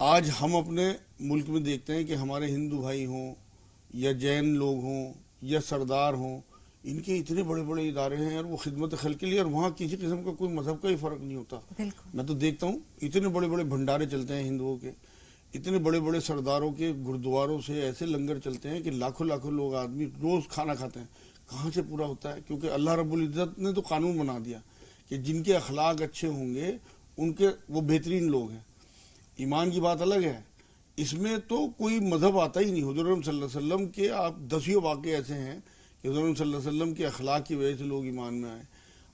آج ہم اپنے ملک میں دیکھتے ہیں کہ ہمارے ہندو بھائی ہوں یا جین لوگ ہوں یا سردار ہوں، ان کے اتنے بڑے بڑے ادارے ہیں اور وہ خدمت خلق کے لیے، اور وہاں کسی قسم کا کوئی مذہب کا ہی فرق نہیں ہوتا. بالکل. میں تو دیکھتا ہوں اتنے بڑے بڑے بھنڈارے چلتے ہیں ہندوؤں کے، اتنے بڑے بڑے سرداروں کے گردواروں سے ایسے لنگر چلتے ہیں کہ لاکھوں لاکھوں لوگ آدمی روز کھانا کھاتے ہیں. کہاں سے پورا ہوتا ہے؟ کیونکہ اللہ رب العزت نے تو قانون بنا دیا کہ جن کے اخلاق اچھے ہوں گے ان کے وہ بہترین لوگ ہیں. ایمان کی بات الگ ہے، اس میں تو کوئی مذہب آتا ہی نہیں. حضور صلی اللہ علیہ وسلم کے آپ دسیوں واقعے ایسے ہیں کہ حضور صلی اللہ علیہ وسلم کے اخلاق کی وجہ سے لوگ ایمان میں آئے.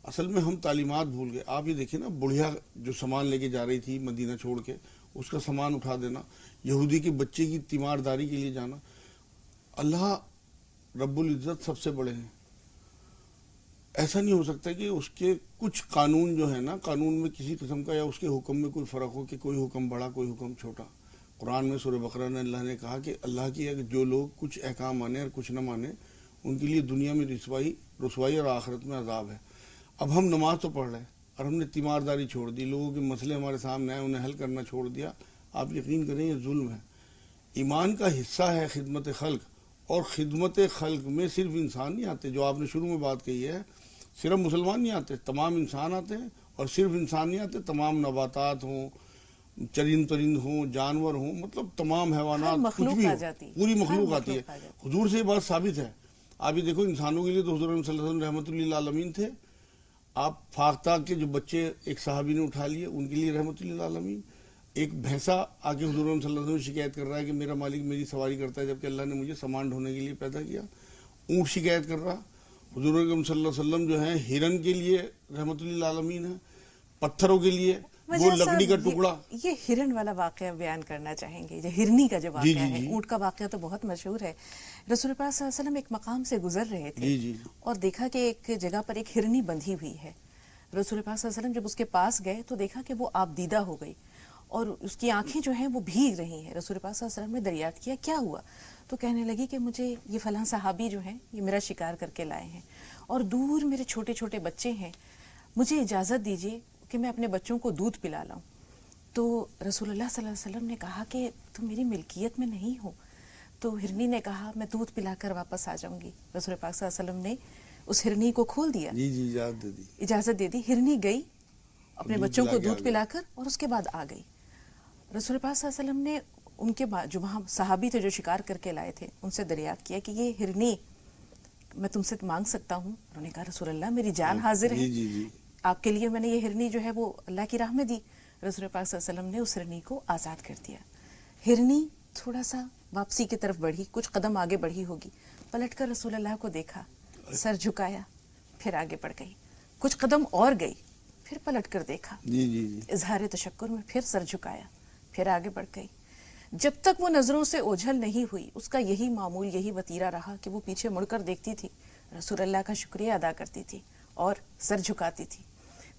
اصل میں ہم تعلیمات بھول گئے. آپ یہ دیکھیں نا، بڑھیا جو سامان لے کے جا رہی تھی مدینہ چھوڑ کے، اس کا سامان اٹھا دینا، یہودی کے بچے کی تیمارداری کے لیے جانا. اللہ رب العزت سب سے بڑے ہیں. ایسا نہیں ہو سکتا کہ اس کے کچھ قانون جو ہے نا، قانون میں کسی قسم کا یا اس کے حکم میں کوئی فرق ہو کہ کوئی حکم بڑا کوئی حکم چھوٹا. قرآن میں سورہ بقرہ میں اللہ نے کہا کہ اللہ کی اگر جو لوگ کچھ احکام مانے اور کچھ نہ مانے، ان کے لیے دنیا میں رسوائی اور آخرت میں عذاب ہے. اب ہم نماز تو پڑھ رہے ہیں اور ہم نے تیمارداری چھوڑ دی، لوگوں کے مسئلے ہمارے سامنے آئے انہیں حل کرنا چھوڑ دیا. آپ یقین کریں یہ ظلم ہے. ایمان کا حصہ ہے خدمت خلق، اور خدمت خلق میں صرف انسان نہیں آتے، جو آپ نے شروع میں بات کہی ہے، صرف مسلمان نہیں آتے، تمام انسان آتے ہیں. اور صرف انسان نہیں آتے، تمام نباتات ہوں، چرند پرند ہوں، جانور ہوں، مطلب تمام حیوانات، کچھ بھی ہو، پوری مخلوق آتی ہے. حضور سے یہ بات ثابت ہے. آپ یہ دیکھو انسانوں کے لیے تو حضور صلی اللہ علیہ وسلم رحمۃ للعالمین تھے. آپ فاختہ کے جو بچے ایک صحابی نے اٹھا لیے، ان کے لیے رحمۃ للعالمین. ایک بھینسا آگے حضور صلی اللہ علیہ وسلم شکایت کر رہا ہے کہ میرا مالک میری سواری کرتا ہے جبکہ اللہ نے مجھے سامان ڈھونے کے لیے پیدا کیا. اونٹ شکایت کر رہا. حضور صلی اللہ علیہ وسلم جو ہیں ہرن کے لیے رحمۃ للعالمین ہے، پتھروں کے لیے وہ لکڑی کا ٹکڑا. یہ ہرن والا واقعہ بیان کرنا چاہیں گے، جو ہرنی کا جو واقعہ ہے. اونٹ کا واقعہ تو بہت مشہور ہے. رسول پاک صلی اللہ علیہ وسلم ایک مقام سے گزر رہے تھے اور دیکھا کہ ایک جگہ پر ایک ہرنی بندھی ہوئی ہے. رسول پاک صلی اللہ علیہ وسلم جب اس کے پاس گئے تو دیکھا کہ وہ آبدیدہ ہو گئی اور اس کی آنکھیں جو ہیں وہ بھیگ رہی ہیں. رسول پاک صلی اللہ علیہ وسلم نے دریافت کیا کیا ہوا، تو کہنے لگی کہ مجھے یہ فلاں صحابی جو ہیں یہ میرا شکار کر کے لائے ہیں اور دور میرے چھوٹے چھوٹے بچے ہیں، مجھے اجازت دیجیے کہ میں اپنے بچوں کو دودھ پلا لاؤں. تو رسول اللہ صلی اللہ علیہ وسلم نے کہا کہ تم میری ملکیت میں نہیں ہو. تو ہرنی نے کہا میں دودھ پلا کر واپس آ جاؤں گی. رسول پاک صلی اللہ علیہ وسلم نے اس ہرنی کو کھول دیا، اجازت دے دی. ہرنی گئی اپنے بچوں کو دودھ پلا کر اور اس کے بعد آ گئی. رسول پاک صلی اللہ علیہ وسلم نے ان کے جو وہاں صحابی تھے جو شکار کر کے لائے تھے ان سے دریافت کیا کہ یہ ہرنی میں تم سے مانگ سکتا ہوں؟ انہوں نے کہا رسول اللہ میری جان حاضر ہے، آپ کے لیے میں نے یہ ہرنی جو ہے وہ اللہ کی راہ میں دی. رسول پاک صلی اللہ علیہ وسلم نے اس ہرنی کو آزاد کر دیا. ہرنی تھوڑا سا واپسی کی طرف بڑھی، کچھ قدم آگے بڑھی ہوگی، پلٹ کر رسول اللہ کو دیکھا، سر جھکایا، پھر آگے بڑھ گئی. کچھ قدم اور گئی، پھر پلٹ کر دیکھا، اظہار تشکر میں پھر سر جھکایا، پھر آگے بڑھ گئی. جب تک وہ نظروں سے اوجھل نہیں ہوئی اس کا یہی معمول، یہی وتیرہ رہا کہ وہ پیچھے مڑ کر دیکھتی تھی، رسول اللہ کا شکریہ ادا کرتی تھی اور سر جھکاتی تھی.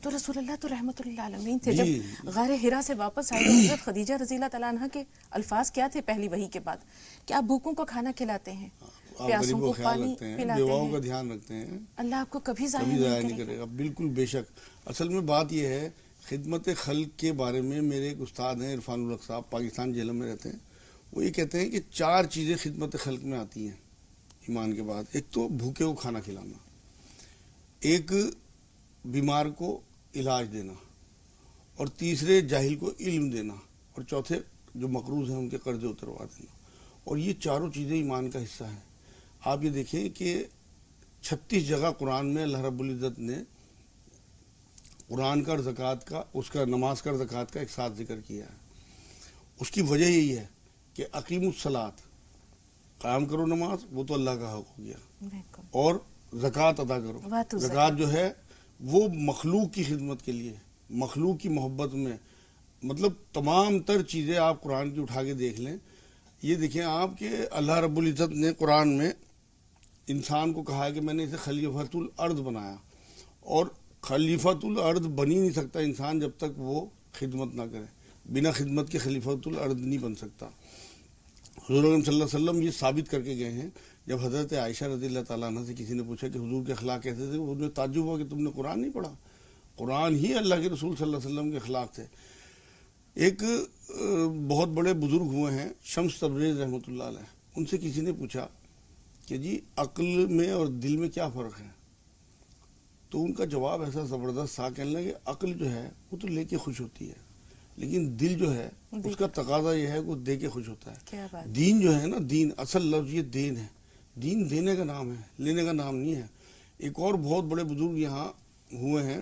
تو رسول اللہ تو رحمت اللہ عالمین تھے. جب غار حرا سے واپس آئے تو حضرت خدیجہ رضی اللہ تعالیٰ عنہ کے الفاظ کیا تھے پہلی وحی کے بعد کہ آپ بھوکوں کو کھانا کھلاتے ہیں، پیاسوں کو پانی پلاتے بیواؤں کا دھیان رکھتے ہیں، اللہ آپ کو کبھی ضائع نہیں کرے گا. بالکل بے شک. اصل میں بات یہ ہے خدمت خلق کے بارے میں میرے ایک استاد ہیں عرفان الحق صاحب، پاکستان جیلم میں رہتے ہیں. وہ یہ کہتے ہیں کہ 4 چیزیں خدمت خلق میں آتی ہیں ایمان کے بعد. ایک تو بھوکے کو کھانا کھلانا، ایک بیمار کو علاج دینا، اور تیسرے جاہل کو علم دینا، اور چوتھے جو مقروض ہیں ان کے قرضے اتروا دینا. اور یہ چاروں چیزیں ایمان کا حصہ ہیں. آپ یہ دیکھیں کہ 36 جگہ قرآن میں اللہ رب العزت نے قرآن کا اور زکوٰۃ کا، اس کا نماز کا اور زکوٰۃ کا ایک ساتھ ذکر کیا ہے. اس کی وجہ یہی ہے کہ اقیم الصلاۃ، قائم کرو نماز، وہ تو اللہ کا حق ہو گیا، اور زکوٰۃ ادا کرو. زکوٰۃ جو ہے وہ مخلوق کی خدمت کے لیے، مخلوق کی محبت میں. مطلب تمام تر چیزیں آپ قرآن کی اٹھا کے دیکھ لیں. یہ دیکھیں آپ کہ اللہ رب العزت نے قرآن میں انسان کو کہا ہے کہ میں نے اسے خلیفۃ الارض بنایا، اور خلیفۃ الارض بن ہی نہیں سکتا انسان جب تک وہ خدمت نہ کرے. بنا خدمت کے خلیفۃ الارض نہیں بن سکتا. حضور صلی اللہ علیہ وسلم یہ ثابت کر کے گئے ہیں. جب حضرت عائشہ رضی اللہ تعالیٰ عنہ سے کسی نے پوچھا کہ حضور کے اخلاق کیسے تھے، انہوں نے تعجب ہوا کہ تم نے قرآن نہیں پڑھا. قرآن ہی اللہ کے رسول صلی اللہ علیہ وسلم کے اخلاق تھے. ایک بہت بڑے بزرگ ہوئے ہیں شمس تبریز رحمۃ اللہ علیہ، ان سے کسی نے پوچھا کہ جی عقل میں اور دل میں کیا فرق ہے؟ تو ان کا جواب ایسا زبردست تھا، کہنے لگے عقل جو ہے وہ تو لے کے خوش ہوتی ہے، لیکن دل جو ہے اس کا تقاضا یہ ہے کہ وہ دے کے خوش ہوتا ہے۔ دین جو ہے نا، دین اصل لفظ یہ دین ہے، دین دینے کا نام ہے، لینے کا نام نہیں ہے۔ ایک اور بہت بڑے بزرگ یہاں ہوئے ہیں،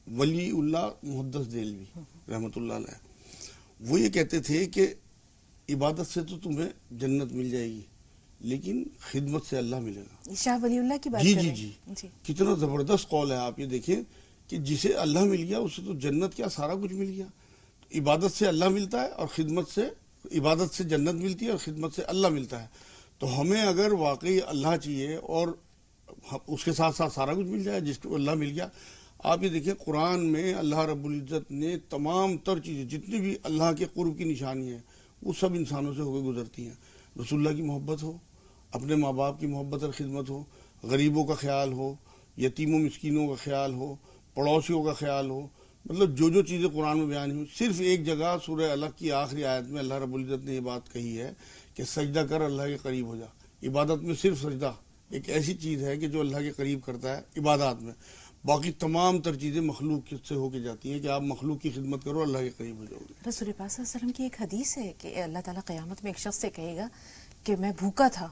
ولی اللہ محدث دہلوی رحمۃ اللہ علیہ، وہ یہ کہتے تھے کہ عبادت سے تو تمہیں جنت مل جائے گی، لیکن خدمت سے اللہ ملے گا۔ شاہ ولی اللہ کی بات جی کریں؟ جی جی، کتنا زبردست قول ہے۔ آپ یہ دیکھیں کہ جسے اللہ مل گیا اسے تو جنت کیا سارا کچھ مل گیا۔ عبادت سے اللہ ملتا ہے اور خدمت سے، عبادت سے جنت ملتی ہے اور خدمت سے اللہ ملتا ہے۔ تو ہمیں اگر واقعی اللہ چاہیے اور اس کے ساتھ ساتھ سارا کچھ مل جائے جس کو اللہ مل گیا۔ آپ یہ دیکھیں قرآن میں اللہ رب العزت نے تمام تر چیزیں، جتنی بھی اللہ کے قرب کی نشانی ہیں، وہ سب انسانوں سے ہو کے گزرتی ہیں۔ رسول اللہ کی محبت ہو، اپنے ماں باپ کی محبت اور خدمت ہو، غریبوں کا خیال ہو، یتیم و مسکینوں کا خیال ہو، پڑوسیوں کا خیال ہو، مطلب جو جو چیزیں قرآن میں بیان ہوئی۔ صرف ایک جگہ سورہ الگ کی آخری آیت میں اللہ رب العزت نے یہ بات کہی ہے کہ سجدہ کر اللہ کے قریب ہو جا۔ عبادت میں صرف سجدہ ایک ایسی چیز ہے کہ جو اللہ کے قریب کرتا ہے عبادات میں، باقی تمام تر چیزیں مخلوق سے ہو کے جاتی ہیں کہ آپ مخلوق کی خدمت کرو، اللہ کے قریب ہو جاؤ گے۔ رسول پاک صلی اللہ علیہ وسلم کی ایک حدیث ہے کہ اللہ تعالیٰ قیامت میں ایک شخص سے کہے گا کہ میں بھوکا تھا،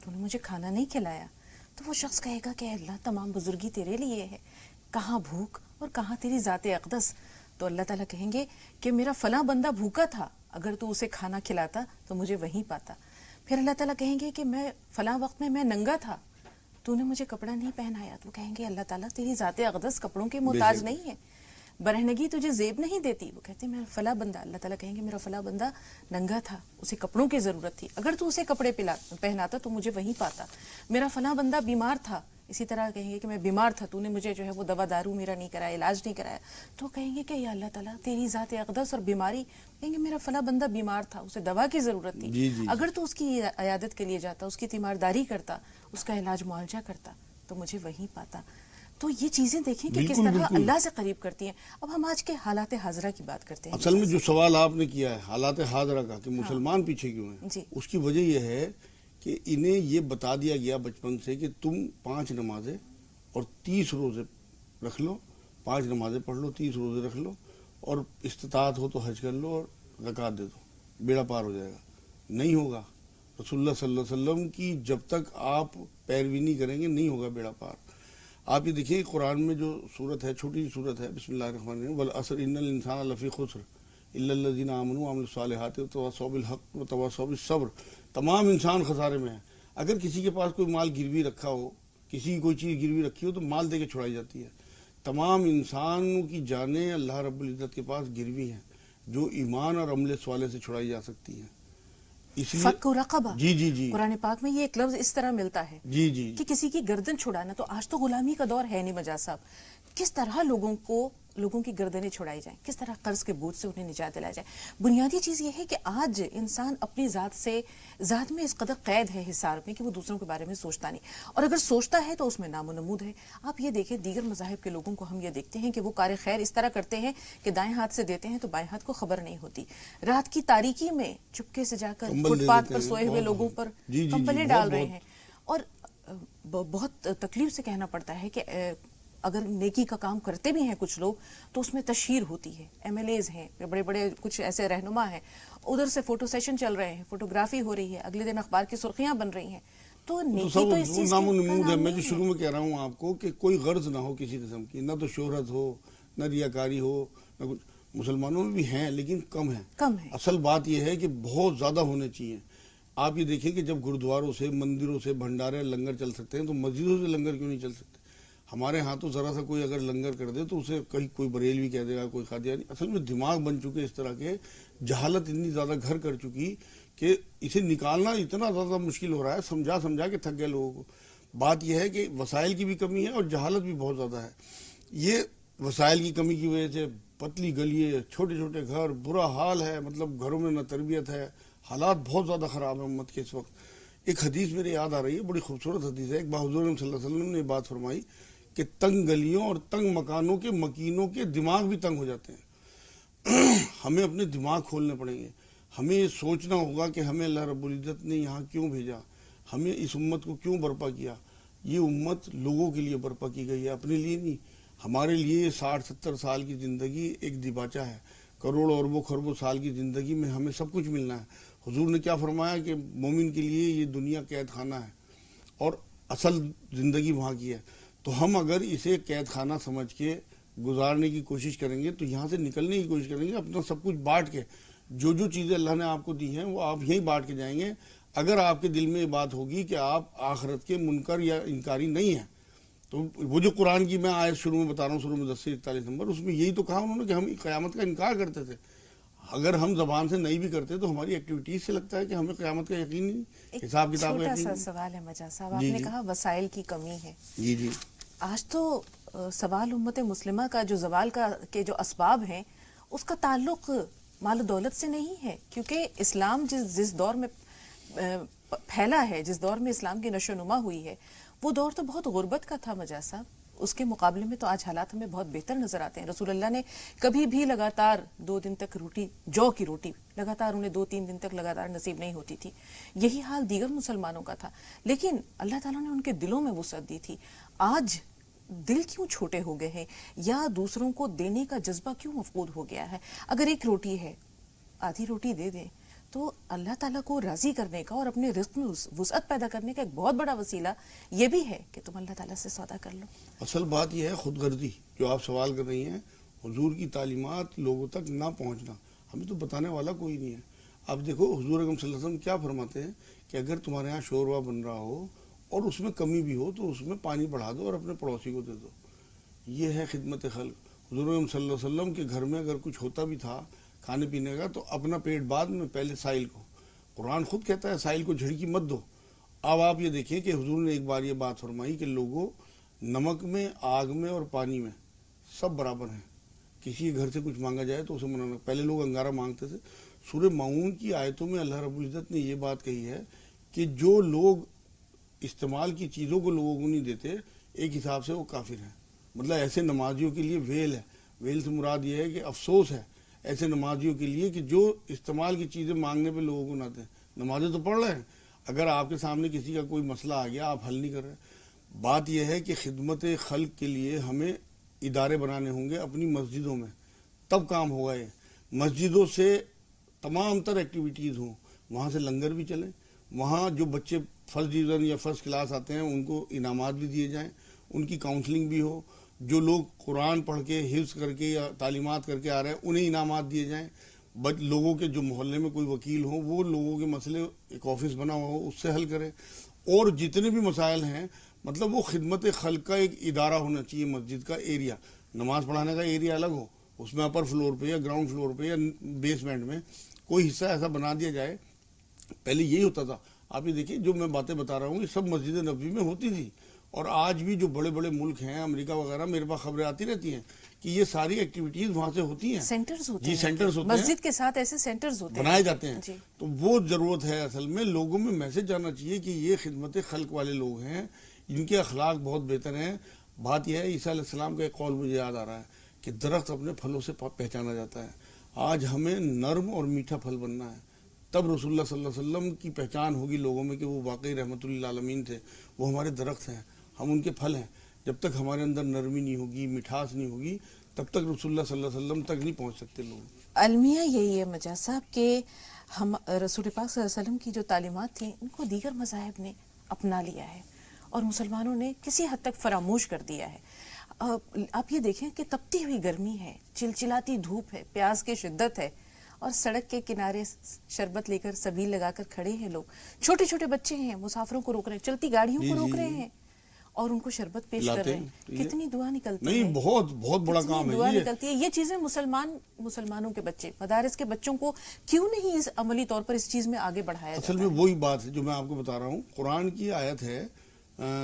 تو نے مجھے کھانا نہیں کھلایا، تو وہ شخص کہے گا کہ اللہ تمام بزرگی تیرے لیے ہے، کہاں بھوک اور کہاں تیری ذات اقدس؟ تو اللہ تعالیٰ کہیں گے کہ میرا فلاں بندہ بھوکا تھا، اگر تو اسے کھانا کھلاتا تو مجھے وہیں پاتا۔ پھر اللہ تعالیٰ کہیں گے کہ میں فلاں وقت میں ننگا تھا، تو نے مجھے کپڑا نہیں پہنایا، تو کہیں گے اللہ تعالیٰ تیری ذات اقدس کپڑوں کے محتاج نہیں ہے، برہنگی تجھے زیب نہیں دیتی۔ وہ کہتے ہیں میں فلاں بندہ، اللہ تعالیٰ کہیں گے میرا فلاں بندہ ننگا تھا، اسے کپڑوں کی ضرورت تھی، اگر تو اسے کپڑے پہناتا تو مجھے وہیں پاتا۔ میرا فلاں بندہ بیمار تھا، اسی طرح کہیں گے کہ میں بیمار تھا، تو نے مجھے جو ہے وہ دوا دارو میرا نہیں کرایا، علاج نہیں کرایا، تو کہیں گے کہ یا اللہ تعالیٰ تیری ذات اقدس اور بیماری، کہیں گے میرا فلاں بندہ بیمار تھا، اسے دوا کی ضرورت تھی، اگر تو اس کی عیادت کے لیے جاتا، اس کی تیمارداری کرتا، اس کا علاج معالجہ کرتا تو مجھے وہیں پاتا۔ تو یہ چیزیں دیکھیں کہ کس طرح اللہ سے قریب کرتی ہیں۔ اب ہم آج کے حالات حاضرہ کی بات کرتے ہیں۔ اصل میں جو سوال آپ نے کیا ہے حالات حاضرہ کا کہ مسلمان پیچھے کیوں ہیں، اس کی وجہ یہ ہے کہ انہیں یہ بتا دیا گیا بچپن سے کہ تم 5 نمازیں اور 30 روزے رکھ لو، 5 نمازیں پڑھ لو، 30 روزے رکھ لو، اور استطاعت ہو تو حج کر لو اور زکوٰۃ دے دو، بیڑا پار ہو جائے گا۔ نہیں ہوگا، رسول اللہ صلی اللہ علیہ وسلم کی جب تک آپ پیروی نہیں کریں گے نہیں ہوگا بیڑا پار۔ آپ یہ دیکھیں قرآن میں جو صورت ہے، چھوٹی سی صورت ہے، بسم اللہ الرحمن الرحیم، والعصر ان الانسان لفی خسر الا الذین آمنوا وعملوا الصالحات وتواصوا بالحق وتواصوا بالصبر۔ تمام انسان خسارے میں ہیں۔ اگر کسی کے پاس کوئی مال گروی رکھا ہو، کسی کی کوئی چیز گروی رکھی ہو تو مال دے کے چھڑائی جاتی ہے۔ تمام انسانوں کی جانیں اللہ رب العزت کے پاس گروی ہیں جو ایمان اور عمل صالح سے چھڑائی جا سکتی ہیں۔ فک رقبہ، جی جی جی، قرآن پاک میں یہ ایک لفظ اس طرح ملتا ہے جی جی، کہ کسی کی گردن چھڑانا۔ تو آج تو غلامی کا دور ہے نہیں مجاز صاحب، کس طرح لوگوں کی گردنیں چھڑائی جائیں، کس طرح قرض کے بوجھ سے انہیں نجات دلایا جائے۔ بنیادی چیز یہ ہے کہ آج انسان اپنی ذات میں اس قدر قید ہے حصار میں کہ وہ دوسروں کے بارے میں سوچتا نہیں، اور اگر سوچتا ہے تو اس میں نام و نمود ہے۔ آپ یہ دیکھیں دیگر مذاہب کے لوگوں کو ہم یہ دیکھتے ہیں کہ وہ کار خیر اس طرح کرتے ہیں کہ دائیں ہاتھ سے دیتے ہیں تو بائیں ہاتھ کو خبر نہیں ہوتی، رات کی تاریکی میں چپکے سے جا کر فٹ پاتھ پر سوئے ہوئے لوگوں پر کمبلیں ڈال رہے ہیں۔ اور بہت تکلیف سے کہنا پڑتا ہے کہ اگر نیکی کا کام کرتے بھی ہیں کچھ لوگ تو اس میں تشہیر ہوتی ہے، ایم ایل ایز ہیں، بڑے بڑے کچھ ایسے رہنما ہیں، ادھر سے فوٹو سیشن چل رہے ہیں، فوٹوگرافی ہو رہی ہے، اگلے دن اخبار کی سرخیاں بن رہی ہیں، تو نیکی تو اس چیز نام و نمود ہے۔ میں جو شروع میں کہہ رہا ہوں آپ کو کہ کوئی غرض نہ ہو کسی قسم کی، نہ تو شہرت ہو، نہ ریاکاری ہو، نہ کچھ۔ مسلمانوں میں بھی ہیں لیکن کم ہیں۔ اصل بات یہ ہے کہ بہت زیادہ ہونے چاہیے۔ آپ یہ دیکھیں کہ جب گرودواروں سے، مندروں سے بھنڈارے لنگر چل سکتے ہیں تو مسجدوں سے لنگر کیوں نہیں چل سکتے؟ ہمارے ہاں تو ذرا سا کوئی اگر لنگر کر دے تو اسے کہیں کوئی بریلوی کہہ دے گا، کوئی قادیانی۔ اصل میں دماغ بن چکے اس طرح کے، جہالت اتنی زیادہ گھر کر چکی کہ اسے نکالنا اتنا زیادہ مشکل ہو رہا ہے، سمجھا کے تھک گئے لوگوں کو۔ بات یہ ہے کہ وسائل کی بھی کمی ہے اور جہالت بھی بہت زیادہ ہے۔ یہ وسائل کی کمی کی وجہ سے پتلی گلیے، چھوٹے چھوٹے گھر، برا حال ہے، مطلب گھروں میں نہ تربیت ہے، حالات بہت زیادہ خراب ہیں امت کے اس وقت۔ ایک حدیث میرے یاد آ رہی ہے، بڑی خوبصورت حدیث ہے۔ ایک بار حضور صلی اللہ علیہ وسلم نے یہ بات فرمائی کہ تنگ گلیوں اور تنگ مکانوں کے مکینوں کے دماغ بھی تنگ ہو جاتے ہیں۔ ہمیں اپنے دماغ کھولنے پڑیں گے. ہمیں یہ سوچنا ہوگا کہ ہمیں اللہ رب العزت نے یہاں کیوں بھیجا, ہمیں اس امت کو کیوں برپا کیا. یہ امت لوگوں کے لیے برپا کی گئی ہے, اپنے لیے نہیں. ہمارے لیے 60-70 سال کی زندگی ایک دیباچہ ہے. کروڑوں اربوں خربوں سال کی زندگی میں ہمیں سب کچھ ملنا ہے. حضور نے کیا فرمایا کہ مومن کے لیے یہ دنیا قید خانہ ہے اور اصل زندگی وہاں کی ہے. تو ہم اگر اسے قید خانہ سمجھ کے گزارنے کی کوشش کریں گے تو یہاں سے نکلنے کی کوشش کریں گے, اپنا سب کچھ بانٹ کے. جو چیزیں اللہ نے آپ کو دی ہیں وہ آپ یہیں بانٹ کے جائیں گے. اگر آپ کے دل میں یہ بات ہوگی کہ آپ آخرت کے منکر یا انکاری نہیں ہیں, تو وہ جو قرآن کی میں آیت شروع میں بتا رہا ہوں, سورہ مدثر 41 نمبر, اس میں یہی تو کہا انہوں نے کہ ہم قیامت کا انکار کرتے تھے. اگر ہم زبان سے نہیں بھی کرتے تو ہماری ایکٹیویٹیز سے لگتا ہے کہ ہمیں قیامت کا یقین نہیں, حساب کتاب کا یقین. چھوٹا سا سوال ہے مجاز صاحب, آپ نے کہا وسائل کی کمی ہے. جی آج تو سوال امت مسلمہ کا جو زوال کا کے جو اسباب ہیں اس کا تعلق مال و دولت سے نہیں ہے, کیونکہ اسلام جس دور میں پھیلا ہے, جس دور میں اسلام کی نشو نما ہوئی ہے, وہ دور تو بہت غربت کا تھا مجاز صاحب. اس کے مقابلے میں تو آج حالات ہمیں بہت بہتر نظر آتے ہیں. رسول اللہ نے کبھی بھی لگاتار 2 دن تک روٹی, جو کی روٹی لگاتار انہیں 2-3 دن تک لگاتار نصیب نہیں ہوتی تھی. یہی حال دیگر مسلمانوں کا تھا, لیکن اللہ تعالیٰ نے ان کے دلوں میں وسعت دی تھی. آج دل کیوں چھوٹے ہو گئے ہیں, یا دوسروں کو دینے کا جذبہ کیوں مفقود ہو گیا ہے؟ اگر ایک روٹی ہے, آدھی روٹی دے دیں تو اللہ تعالیٰ کو راضی کرنے کا اور اپنے رزق میں وسعت پیدا کرنے کا ایک بہت بڑا وسیلہ یہ بھی ہے کہ تم اللہ تعالیٰ سے سودا کر لو. اصل بات یہ ہے خود غرضی جو آپ سوال کر رہی ہیں. حضور کی تعلیمات لوگوں تک نہ پہنچنا, ہمیں تو بتانے والا کوئی نہیں ہے. اب دیکھو حضور اکرم صلی اللہ علیہ وسلم کیا فرماتے ہیں کہ اگر تمہارے ہاں شوربہ بن رہا ہو اور اس میں کمی بھی ہو تو اس میں پانی بڑھا دو اور اپنے پڑوسی کو دے دو. یہ ہے خدمت خلق. حضور اکرم صلی اللہ علیہ وسلم کے گھر میں اگر کچھ ہوتا بھی تھا کھانے پینے کا تو اپنا پیٹ بعد میں, پہلے سائل کو. قرآن خود کہتا ہے سائل کو جھڑکی مت دو. اب آپ یہ دیکھیں کہ حضور نے ایک بار یہ بات فرمائی کہ لوگوں, نمک میں, آگ میں اور پانی میں سب برابر ہیں. کسی کے گھر سے کچھ مانگا جائے تو اسے منانا. پہلے لوگ انگارہ مانگتے تھے. سورہ ماؤن کی آیتوں میں اللہ رب العزت نے یہ بات کہی ہے کہ جو لوگ استعمال کی چیزوں کو لوگوں کو نہیں دیتے, ایک حساب سے وہ کافر ہیں. مطلب ایسے نمازیوں کے لیے ویل ہے. ویل سے مراد یہ ہے کہ افسوس ہے ایسے نمازیوں کے لیے کہ جو استعمال کی چیزیں مانگنے پہ لوگوں کو نہ دیں. نمازیں تو پڑھ رہے ہیں, اگر آپ کے سامنے کسی کا کوئی مسئلہ آ گیا آپ حل نہیں کر رہے. بات یہ ہے کہ خدمت خلق کے لیے ہمیں ادارے بنانے ہوں گے اپنی مسجدوں میں, تب کام ہوگا. یہ مسجدوں سے تمام تر ایکٹیویٹیز ہوں, وہاں سے لنگر بھی چلیں, وہاں جو بچے فرسٹ ڈویژن یا فرسٹ کلاس آتے ہیں ان کو انعامات بھی دیے جائیں, ان کی کاؤنسلنگ بھی ہو. جو لوگ قرآن پڑھ کے حفظ کر کے یا تعلیمات کر کے آ رہے ہیں انہیں انعامات دیے جائیں. لوگوں کے جو محلے میں کوئی وکیل ہو وہ لوگوں کے مسئلے ایک آفس بنا ہوا ہو اس سے حل کرے. اور جتنے بھی مسائل ہیں مطلب وہ خدمت خلق کا ایک ادارہ ہونا چاہیے. مسجد کا ایریا, نماز پڑھانے کا ایریا الگ ہو, اس میں اپر فلور پہ یا گراؤنڈ فلور پہ یا بیسمنٹ میں کوئی حصہ ایسا بنا دیا جائے. پہلے یہی ہوتا تھا. آپ یہ دیکھیں جو میں باتیں بتا رہا ہوں یہ سب مسجد نبوی میں ہوتی تھی. اور آج بھی جو بڑے بڑے ملک ہیں امریکہ وغیرہ, میرے پاس خبریں آتی رہتی ہیں کہ یہ ساری ایکٹیویٹیز وہاں سے ہوتی ہیں. سینٹرز ہوتے جی ہیں, سینٹرز ہوتے ہیں, مسجد کے ساتھ ایسے سینٹرز ہوتے ہیں, بنائے جاتے ہیں. جی. تو وہ ضرورت ہے اصل میں لوگوں میں میسج جانا چاہیے کہ یہ خدمت خلق والے لوگ ہیں, ان کے اخلاق بہت بہتر ہیں. بات یہ ہے عیسیٰ علیہ السلام کا ایک قول مجھے یاد آ رہا ہے کہ درخت اپنے پھلوں سے پہچانا جاتا ہے. آج ہمیں نرم اور میٹھا پھل بننا ہے, تب رسول اللہ صلی اللہ علیہ وسلم کی پہچان ہوگی لوگوں میں کہ وہ واقعی رحمت للعالمین تھے. وہ ہمارے درخت ہیں, ہم ان کے پھل ہیں. جب تک ہمارے اندر نرمی نہیں ہوگی, مٹھاس نہیں ہوگی, تب تک رسول اللہ صلی اللہ علیہ وسلم تک نہیں پہنچ سکتے لوگ. المیہ یہی ہے مجاز صاحب کہ ہم رسول پاک صلی اللہ علیہ وسلم کی جو تعلیمات تھیں ان کو دیگر مذاہب نے اپنا لیا ہے اور مسلمانوں نے کسی حد تک فراموش کر دیا ہے. آپ یہ دیکھیں کہ تپتی ہوئی گرمی ہے, چلچلاتی دھوپ ہے, پیاس کی شدت ہے, اور سڑک کے کنارے شربت لے کر سبیل لگا کر کھڑے ہیں لوگ. چھوٹے چھوٹے بچے ہیں, مسافروں کو روک رہے ہیں, چلتی گاڑیوں کو روک رہے ہیں اور ان کو شربت پیش کر رہے ہیں. کتنی دعا نکلتی ہے, نہیں بہت بہت بڑا کام ہے, دعا نکلتی ہے. یہ چیزیں مسلمانوں کے بچے, مدارس کے بچوں کو کیوں نہیں اس عملی طور پر اس چیز میں آگے بڑھایا جاتا ہے؟ اصل میں وہی بات ہے جو میں آپ کو بتا رہا ہوں. قرآن کی آیت ہے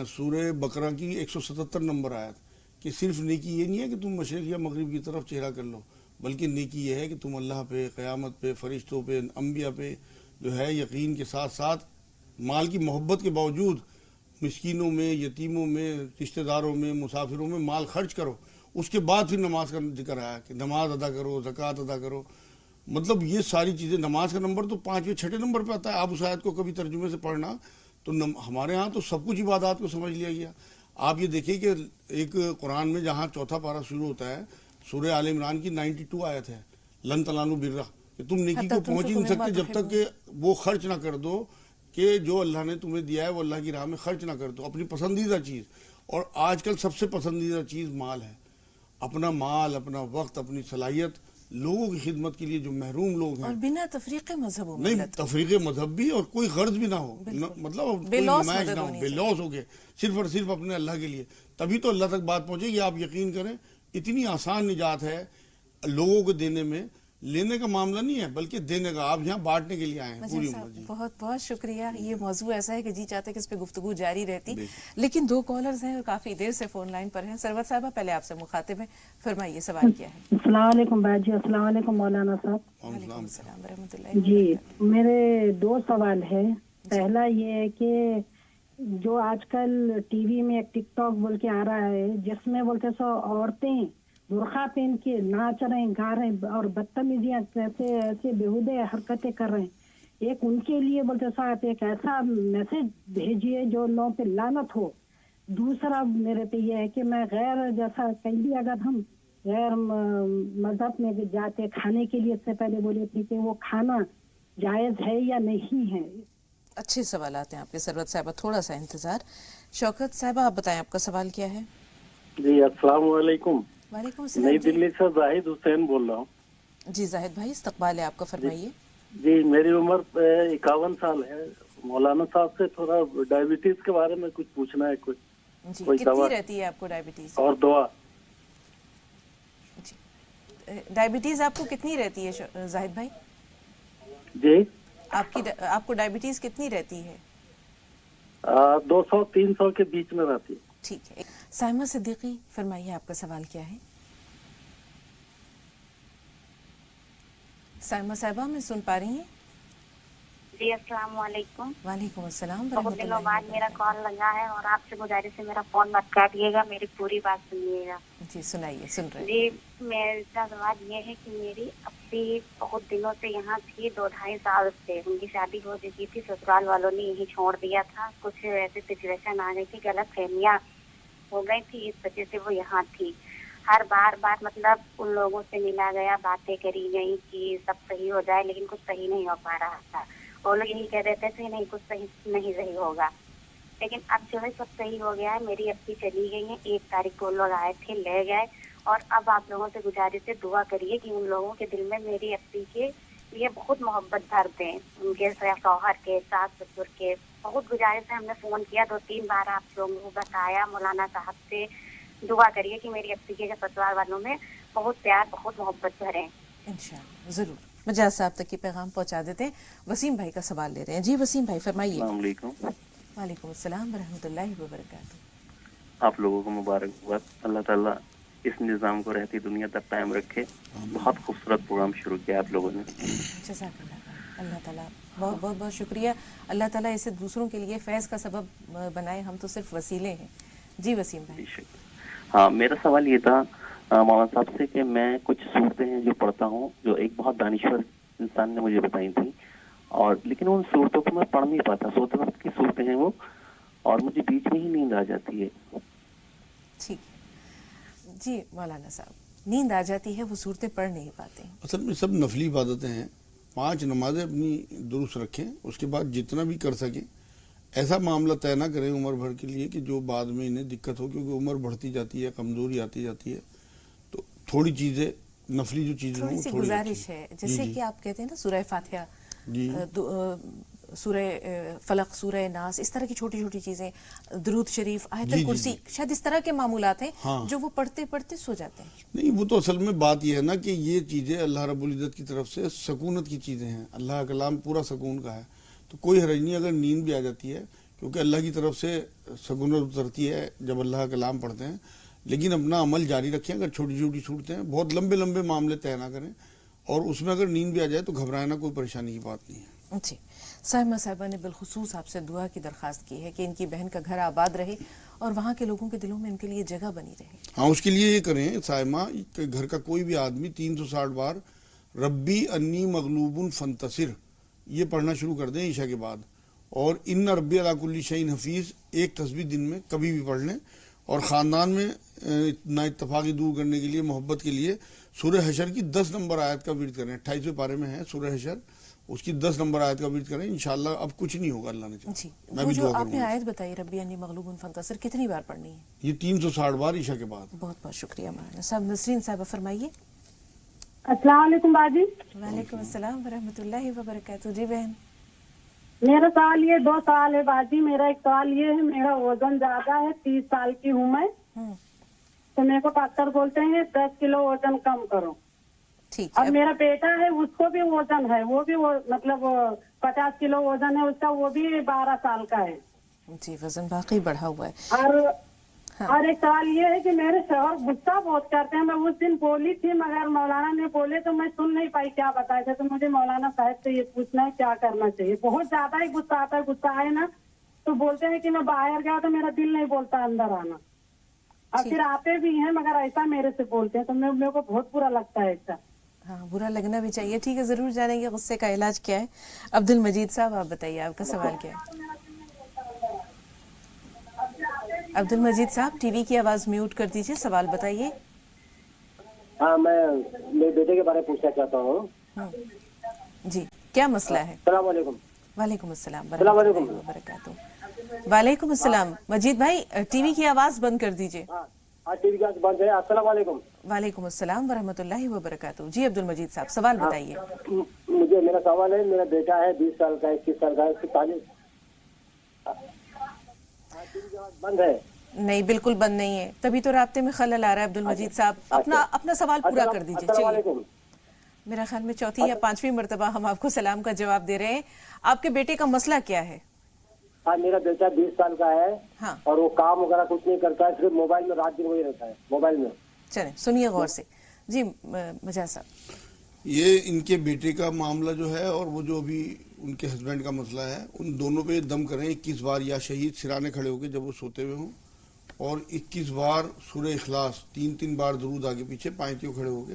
سورہ بقرہ کی 177 نمبر آیت کہ صرف نیکی یہ نہیں ہے کہ تم مشرق یا مغرب کی طرف چہرہ کر لو, بلکہ نیکی یہ ہے کہ تم اللہ پہ, قیامت پہ, فرشتوں پہ, انبیاء پہ جو ہے یقین کے ساتھ ساتھ مال کی محبت کے باوجود مسکینوں میں، یتیموں میں، رشتہ داروں میں، مسافروں میں مال خرچ کرو، اس کے بعد پھر نماز کا ذکر آیا کہ نماز ادا کرو، زکوٰۃ ادا کرو. مطلب یہ ساری چیزیں، نماز کا نمبر تو 5ویں 6 نمبر پہ آتا ہے. آپ اس آیت کو کبھی ترجمے سے پڑھنا تو ہمارے ہاں تو سب کچھ عبادات کو سمجھ لیا گیا. آپ یہ دیکھیں کہ ایک قرآن میں جہاں چوتھا پارہ شروع ہوتا ہے، سورہ آل عمران کی 92 آیت ہے، لن تنالوا البر، کہ تم نیکی کو پہنچ ہی نہیں سکتے جب تک کہ وہ خرچ نہ کر دو کہ جو اللہ نے تمہیں دیا ہے وہ اللہ کی راہ میں خرچ نہ کر دو، اپنی پسندیدہ چیز. اور آج کل سب سے پسندیدہ چیز مال ہے. اپنا مال، اپنا وقت، اپنی صلاحیت لوگوں کی خدمت کے لیے جو محروم لوگ ہیں، اور بنا تفریق مذہب و نہیں ملت، تفریق مذہب بھی، اور کوئی غرض بھی نہ ہو، مطلب کوئی نمائش نہ ہو، بے لوث ہو کے صرف اور صرف اپنے اللہ کے لیے، تبھی تو اللہ تک بات پہنچے گی. آپ یقین کریں اتنی آسان نجات ہے لوگوں کو دینے میں. لینے کا معاملہ نہیں ہے بلکہ دینے کا. آپ یہاں بانٹنے کے لیے آئے ہیں پوری عمر. جی بہت بہت شکریہ. یہ موضوع ایسا ہے کہ جی چاہتے کہ اس پہ گفتگو جاری رہتی، لیکن 2 کالرز ہیں اور کافی دیر سے فون لائن پر ہیں. سروت صاحبہ پہلے آپ سے مخاطب ہیں، فرمائیے سوال کیا ہے. السلام علیکم بھائی جی. السلام علیکم مولانا صاحب. وعلیکم السلام ورحمۃ اللہ. جی میرے 2 سوال ہے. پہلا یہ ہے کہ جو آج کل ٹی وی میں ایک ٹک ٹاک بول کے آ رہا ہے جس میں بولتے سو عورتیں برقع پہن کے ناچ رہے ہیں، گا رہے ہیں اور بدتمیزیاں ایسے بےہودے حرکتیں کر رہے ہیں. ایک ان کے لیے بولتے سو آپ ایک ایسا میسج بھیجیے جو لوگوں پہ لعنت ہو. دوسرا میرے پہ یہ ہے کہ میں غیر جیسا کہیں بھی اگر ہم غیر مذہب میں جاتے کھانے کے لیے، اس سے پہلے بولے تھے کہ وہ کھانا جائز ہے یا نہیں ہے. اچھے سوالات ہیں آپ کے سروت صاحبہ، تھوڑا سا انتظار. شوکت صاحبہ آپ بتائیں آپ کا سوال کیا ہے. جی السلام علیکم. وعلیکم السلام. نئی دلی سے زاہد حسین بول رہا ہوں. جی زاہد بھائی استقبال ہے آپ کا، فرمائیے. جی میری عمر 51 سال ہے. مولانا صاحب سے تھوڑا ڈائبٹیز کے بارے میں کچھ پوچھنا ہے. جی کوئی کتنی رہتی ہے آپ کو ڈائبٹیز؟ اور دعا. جی ڈائبٹیز آپ کو کتنی رہتی ہے زاہد بھائی؟ جی آپ کو ڈائبٹیز کتنی رہتی ہے؟ 200-300 کے بیچ میں رہتی ہے. ٹھیک ہے. سائمہ صدیقی فرمائیے آپ کا سوال کیا ہے. سائمہ صاحبہ میں سن پا رہی ہیں؟ جی السلام علیکم. وعلیکم السلام بہت ورحمۃ دنوں اللہ بعد میرا کال لگا ہے اور آپ سے گزارش ہے میرا فون مت کاٹیے گا، میری پوری بات سنیے گا. جی سنائیے، سن رہے ہیں. جی میرا سوال یہ ہے کہ میری اپی بہت دنوں سے یہاں تھی، 2-2.5 سال سے. ان کی شادی ہو چکی تھی، سسرال والوں نے یہی چھوڑ دیا تھا. کچھ ایسی سچویشن آ گئی تھی، غلط فہمیاں ہو گئی تھی، اس وجہ سے وہ یہاں تھی. ہر بار مطلب ان لوگوں سے ملا گیا، باتیں کری گئی کہ سب صحیح ہو جائے، لیکن کچھ صحیح نہیں ہو پا رہا تھا. وہ لوگ یہی کہہ دیتے تھے نہیں کچھ صحیح نہیں صحیح ہوگا. لیکن اب جو ہے سب صحیح ہو گیا ہے. میری اپی چلی گئی ہیں، 1 تاریخ کو لوگ آئے تھے، لے گئے. اور اب آپ لوگوں سے گزارش ہے دعا کریے کہ ان لوگوں کے دل میں میری اپی کے لیے بہت محبت بھر دیں، ان کے شوہر کے، ساس سسر کے. بہت گزارش ہے. ہم نے فون کیا 2-3 بار، آپ لوگوں کو بتایا مولانا صاحب سے. دعا کریے کہ میری اپی کے سسرال والوں میں بہت پیار، بہت محبت بھریں. انشاءاللہ ضرور. مجاز صاحب تک کی پیغام پہنچا دیتے ہیں. وسیم بھائی کا سوال لے رہے ہیں. جی وسیم بھائی فرمائیے. السلام علیکم. وعلیکم السلام ورحمۃ اللہ وبرکاتہ. آپ لوگوں کو مبارکباد. اللہ تعالیٰ اس نظام کو رہتی دنیا تک قائم رکھے. بہت خوبصورت پروگرام شروع کیا آپ لوگوں نے. جزاک اللہ. اللہ تعالیٰ بہت بہت بہت شکریہ. اللہ تعالیٰ اسے دوسروں کے لیے فیض کا سبب بنائے، ہم تو صرف وسیلے ہیں. جی وسیم بھائی. ہاں میرا سوال یہ تھا مولانا صاحب سے کہ میں کچھ صورتیں ہیں جو پڑھتا ہوں، جو ایک بہت دانشور انسان نے مجھے بتائی تھی، اور لیکن ان صورتوں کو میں پڑھ نہیں پاتا. سوتے وقت کی صورتیں ہیں وہ، اور مجھے بیچ میں ہی نیند آ جاتی ہے. ٹھیک ہے. جی مولانا صاحب نیند آ جاتی ہے، وہ صورتیں پڑھ نہیں پاتے. اصل میں سب نفلی عبادتیں ہیں. 5 نمازیں اپنی درست رکھیں، اس کے بعد جتنا بھی کر سکیں ایسا معاملہ طے نہ کریں عمر بھر کے لیے کہ جو بعد میں انہیں دقت ہو، کیونکہ عمر بڑھتی جاتی ہے، کمزوری آتی جاتی ہے. تو تھوڑی چیزیں نفلی جو چیزیں تھوڑی سی گزارش ہے، جیسے کہ آپ کہتے ہیں نا سورہ فاتحہ، سورہ فلق، سورہ ناس، اس طرح کی چھوٹی چھوٹی چیزیں، درود شریف، آیت الکرسی، شاید اس طرح کے معمولات ہیں جو وہ پڑھتے پڑھتے سو جاتے ہیں. نہیں، وہ تو اصل میں بات یہ ہے نا کہ یہ چیزیں اللہ رب العزت کی طرف سے سکونت کی چیزیں ہیں. اللہ کا کلام پورا سکون کا ہے، تو کوئی حرج نہیں اگر نیند بھی آ جاتی ہے، کیونکہ اللہ کی طرف سے سکونت اترتی ہے جب اللہ کا کلام پڑھتے ہیں. لیکن اپنا عمل جاری رکھیں. اگر چھوٹی چھوٹی صورتیں ہیں، بہت لمبے لمبے معاملے طے نہ کریں، اور اس میں اگر نیند بھی آ جائے تو گھبرائے نہ، کوئی پریشانی کی بات نہیں ہے. جی سائمہ صاحبہ نے بالخصوص آپ سے دعا کی درخواست کی ہے کہ ان کی بہن کا گھر آباد رہے اور وہاں کے لوگوں کے دلوں میں ان کے لیے جگہ بنی رہے. ہاں اس کے لیے یہ کریں سائمہ کہ گھر کا کوئی بھی آدمی 360 بار ربی انی مغلوب فانتصر یہ پڑھنا شروع کر دیں عشاء کے بعد, اور ان ربی علی کل شیء حفیظ ایک تسبیح دن میں کبھی بھی پڑھ لیں. اور خاندان میں نا اتفاقی دور کرنے کے لیے, محبت کے لیے سورہ حشر کی 10 نمبر آیت کا ورد کریں. 28ویں پارے میں ہے سورہ حشر, اس کی 10 نمبر آیت کا ورد کریں. انشاءاللہ اب کچھ نہیں ہوگا اللہ نے چاہا. جی میں وہ بھی جو دعا آپ کروں نے گا. آیت بتائی ربی انی مغلوب فانتصر کتنی بار پڑھنی ہے؟ یہ 360 بار عشاء کے بعد. بہت بہت شکریہ مولانا صاحب. نسرین صاحبہ فرمائیے. السلام علیکم باجی. وعلیکم السلام ورحمۃ اللہ وبرکاتہ. جی بہن. میرا سوال یہ 2 سوال ہے باجی. میرا ایک سوال یہ ہے, میرا وزن زیادہ ہے, 30 سال کی ہوں میں, تو میرے کو ڈاکٹر بولتے ہیں 10 کلو وزن کم کرو. ٹھیک اور ہے. میرا بیٹا ہے, اس کو بھی وزن ہے, وہ بھی مطلب 50 کلو وزن ہے اس کا, وہ بھی 12 سال کا ہے. جی وزن واقعی بڑھا ہوا ہے. اور ایک سوال یہ ہے کہ میرے شوہر غصہ بہت کرتے ہیں. میں اس دن بولی تھی مگر مولانا نے بولے تو میں سن نہیں پائی کیا بتائے تھے, تو مجھے مولانا صاحب سے یہ پوچھنا ہے کیا کرنا چاہیے. بہت زیادہ ہی غصہ آتا ہے, غصہ آئے نا تو بولتے ہیں کہ میں باہر گیا تو میرا دل نہیں بولتا اندر آنا, اور پھر آتے بھی ہیں مگر ایسا میرے سے بولتے ہیں, تو میرے کو بہت برا لگتا ہے ایسا. ہاں برا لگنا بھی چاہیے. ٹھیک ہے, ضرور جانیں گے غصے کا علاج کیا ہے. عبد المجید صاحب آپ بتائیے آپ کا سوال کیا ہے. عبد المجید صاحب ٹی وی کی آواز میوٹ کر دیجیے, سوال بتائیے. ہاں میں میرے بیٹے کے بارے میں پوچھنا چاہتا ہوں. جی کیا مسئلہ ہے؟ السلام علیکم. وعلیکم السلام السلام علیکم. وبرکاتہ. وعلیکم السلام. مجید بھائی ٹی وی کی آواز بند کر دیجیے. ہاں ٹی وی کا بند ہے. السلام علیکم. وعلیکم السلام ورحمۃ اللہ وبرکاتہ. جی عبد المجید صاحب سوال بتائیے. میرا سوال ہے, میرا بیٹا ہے 20 سال کا, 21 سال کا, اس کی تعلیم بند ہے. نہیں بالکل بند نہیں ہے, تبھی تو رابطے میں خلل آ رہا ہے. عبد المجید صاحب اپنا سوال پورا کر دیجیے. السلام چلیے, علیکم. میرا خیال میں 4 یا 5ویں مرتبہ ہم آپ کو سلام کا جواب دے رہے ہیں. آپ کے بیٹے کا مسئلہ کیا ہے؟ ہاں میرا بیٹا 20 سال کا ہے, ہاں, اور وہ کام وغیرہ کچھ نہیں کرتا ہے, صرف موبائل میں رات دن وہی رہتا ہے موبائل میں. چلیں سنیے غور سے. جی مجاز صاحب. یہ ان کے بیٹے کا معاملہ جو ہے اور وہ جو ابھی ان کے ہسبینڈ کا مسئلہ ہے, ان دونوں پہ دم کریں 21 بار یا شہید سرانے کھڑے ہو کے جب وہ سوتے ہوئے ہوں, اور 21 بار سورہ اخلاص 3 بار درود آگے پیچھے پائنتیوں کھڑے ہو کے,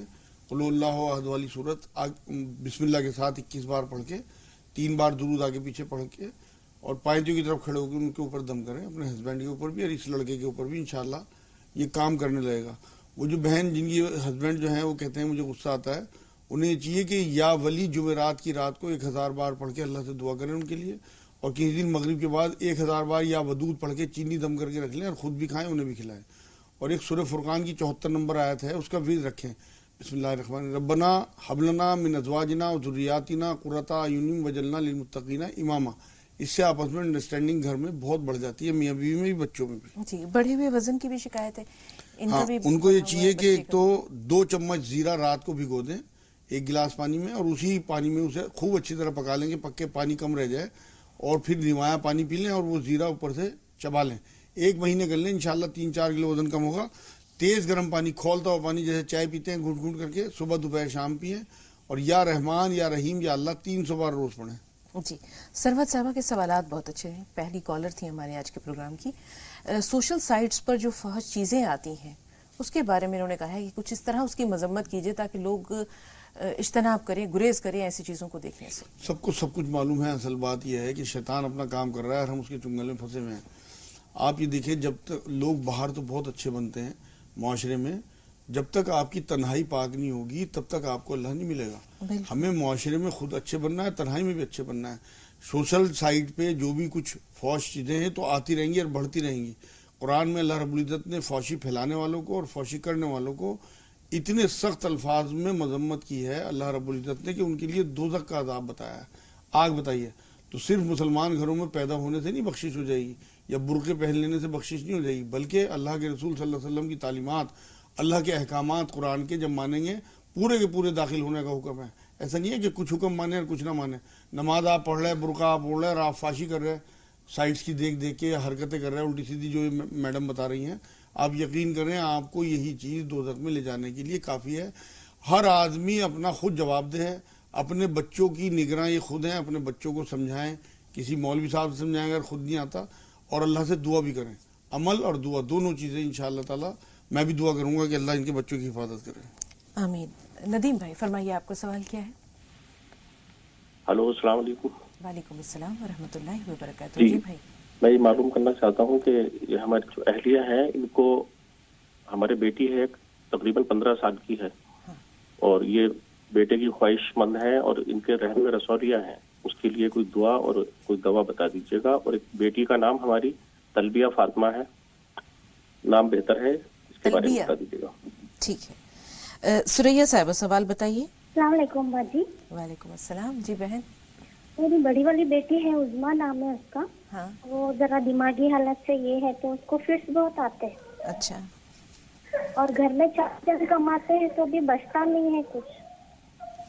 قل اللہ احد والی صورت بسم اللہ کے ساتھ 21 بار پڑھ کے, 3 بار درود آگے پیچھے پڑھ کے, اور پائنتیوں کی طرف کھڑے ہو کے ان کے اوپر دم کریں, اپنے ہسبینڈ کے اوپر بھی اور اس لڑکے کے اوپر بھی. انشاءاللہ یہ کام کرنے لگے گا. وہ جو بہن جن کی ہسبینڈ جو ہیں وہ کہتے ہیں مجھے غصہ آتا ہے, انہیں یہ چاہیے کہ یا ولی جمعرات کی رات کو 1000 بار پڑھ کے اللہ سے دعا کریں ان کے لیے, اور کسی دن مغرب کے بعد 1000 بار یا ودود پڑھ کے چینی دم کر کے رکھ لیں, اور خود بھی کھائیں انہیں بھی کھلائیں. اور ایک سورہ فرقان کی 74 نمبر آیت ہے, اس کا ورد رکھیں, بسم اللہ الرحمن الرحیم, ربنا ہب لنا من ازواجنا وذریاتنا قرۃ اعین واجعلنا للمتقین اماما. اس سے آپس میں انڈرسٹینڈنگ گھر میں بہت بڑھ جاتی ہے, میاں بیوی میں بھی بچوں میں بھی. جی بڑھے ہوئے وزن کی بھی شکایت ہے ہاں, ان کو یہ چاہیے کہ تو 2 چمچ زیرہ رات کو بھگو دیں 1 گلاس پانی میں, اور اسی پانی میں اسے خوب اچھی طرح پکا لیں کہ پکے پانی کم رہ جائے, اور پھر نمایاں پانی پی لیں اور وہ زیرہ اوپر سے چبا لیں. 1 مہینے کر لیں, انشاءاللہ 3-4 کلو وزن کم ہوگا. تیز گرم پانی, کھولتا ہوا پانی جیسے چائے پیتے ہیں گھونٹ گھونٹ کر کے, صبح دوپہر شام پئیں, اور یا رحمان یا رحیم یا اللہ 300 بار روز پڑھیں. جی سروت صاحبہ کے سوالات بہت اچھے ہیں. پہلی کالر تھی ہمارے آج کے پروگرام کی. سوشل سائٹس پر جو فحش چیزیں آتی ہیں اس کے بارے میں انہوں نے کہا ہے کہ کچھ اس طرح اس کی مذمت کیجیے تاکہ لوگ اجتناب کریں, گریز کریں ایسی چیزوں کو دیکھنے سے. سب کچھ معلوم ہے. اصل بات یہ ہے کہ شیطان اپنا کام کر رہا ہے اور ہم اس کے چنگل میں پھنسے ہوئے ہیں. آپ یہ دیکھیں, جب تک لوگ باہر تو بہت اچھے بنتے ہیں معاشرے میں, جب تک آپ کی تنہائی پاک نہیں ہوگی تب تک آپ کو اللہ نہیں ملے گا. ہمیں معاشرے میں خود اچھے بننا ہے, تنہائی میں بھی اچھے بننا ہے. سوشل سائٹ پہ جو بھی کچھ فحش چیزیں ہیں تو آتی رہیں گی اور بڑھتی رہیں گی. قرآن میں اللہ رب العزت نے فحشی پھیلانے والوں کو اور فحشی کرنے والوں کو اتنے سخت الفاظ میں مذمت کی ہے اللہ رب العزت نے کہ ان کے لیے دوزخ کا عذاب بتایا ہے, آگ بتائیے. تو صرف مسلمان گھروں میں پیدا ہونے سے نہیں بخشش ہو جائے گی, یا برقعے پہن لینے سے بخشش نہیں ہو جائے گی, بلکہ اللہ کے رسول صلی اللہ علیہ وسلم کی تعلیمات, اللہ کے احکامات قرآن کے جب مانیں گے پورے کے پورے داخل ہونے کا حکم ہے. ایسا نہیں ہے کہ کچھ حکم مانیں اور کچھ نہ مانیں. نماز آپ پڑھ رہے ہیں, برقع آپ اوڑھ رہے ہیں اور آپ فاشی کر رہے ہیں, سائٹس کی دیکھ کے حرکتیں کر رہے ہیں الٹی سیدھی جو میڈم بتا رہی ہیں, آپ یقین کریں آپ کو یہی چیز دوزخ میں لے جانے کے لیے کافی ہے. ہر آدمی اپنا خود جواب دہ ہے. اپنے بچوں کی نگراں یہ خود ہیں، اپنے بچوں کو سمجھائیں، کسی مولوی صاحب سے سمجھائیں اگر خود نہیں آتا، اور اللہ سے دعا بھی کریں، عمل اور دعا دونوں چیزیں انشاءاللہ تعالی میں بھی دعا کروں گا کہ اللہ ان کے بچوں کی حفاظت کرے. آمین. ندیم بھائی فرمائیے آپ کا سوال کیا ہے؟ ہلو، السلام علیکم. وعلیکم السلام ورحمۃ اللہ وبرکاتہ. جی جی بھائی. میں یہ معلوم کرنا چاہتا ہوں کہ یہ ہماری جو اہلیہ ہے، ان کو ہمارے بیٹی ہے تقریباً 15 سال کی ہے، اور یہ بیٹے کی خواہش مند ہے اور ان کے رحم میں رسولیہ ہیں. اس کے لیے کوئی دعا اور کوئی دوا بتا دیجیے گا. اور ایک بیٹی کا نام ہماری تلبیہ فاطمہ ہے، نام بہتر ہے، اس کے بارے میں بتا دیجیے گا. ٹھیک ہے. سریا صاحبہ سوال بتائیے. السلام علیکم باجی. وعلیکم السلام. جی بہن. میری بڑی والی بیٹی ہے عظما نام ہے اس کا. ہاں. وہ ذرا دماغی حالت سے یہ ہے تو اس کو فٹس بہت آتے ہیں. اچھا. اور گھر میں چاچا کماتے ہیں تو بھی بچتا نہیں ہے کچھ.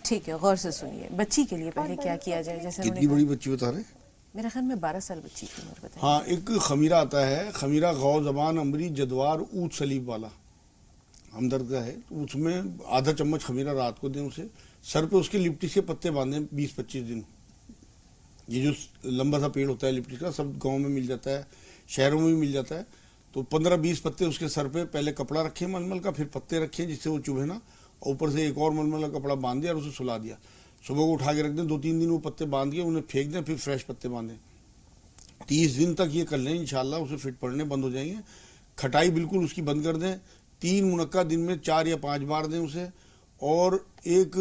ٹھیک ہے، غور سے سنیے. بچی کے لیے پہلے کیا کیا جائے؟ جیسے کتنی بڑی بچی بتا رہے ہیں؟ میرے خیال میں 12 سال بچی کی عمر بتائیے. ہاں، ایک خمیرہ آتا ہے، خمیرہ غو زبان امری جدوار اونٹ سلیب والا ہمدرد کا ہے. اس میں آدھا چمچ خمیرہ رات کو دیں اسے. سر پہ اس کے لپٹس کے پتے باندھیں 20-25 دن. یہ جو لمبا سا پیڑ ہوتا ہے لپٹس کا، سب گاؤں میں مل جاتا ہے، شہروں میں بھی مل جاتا ہے. تو 15-20 پتے اس کے سر پہ، پہلے کپڑا رکھیں ململ کا، پھر پتے رکھیں جس سے وہ چبھے نا، اوپر سے ایک اور ململ کا کپڑا باندھ دیا اور اسے سلا دیا. صبح کو اٹھا کے رکھ دیں. 2-3 دن وہ پتے باندھ کے انہیں پھینک دیں، پھر فریش پتے باندھیں. 30 دن تک یہ کر لیں، انشاءاللہ اسے فٹ پڑنے بند ہو جائیں گے. کھٹائی بالکل اس کی بند کر دیں. 3 منقع دن میں 4 یا 5 بار دیں اسے. اور ایک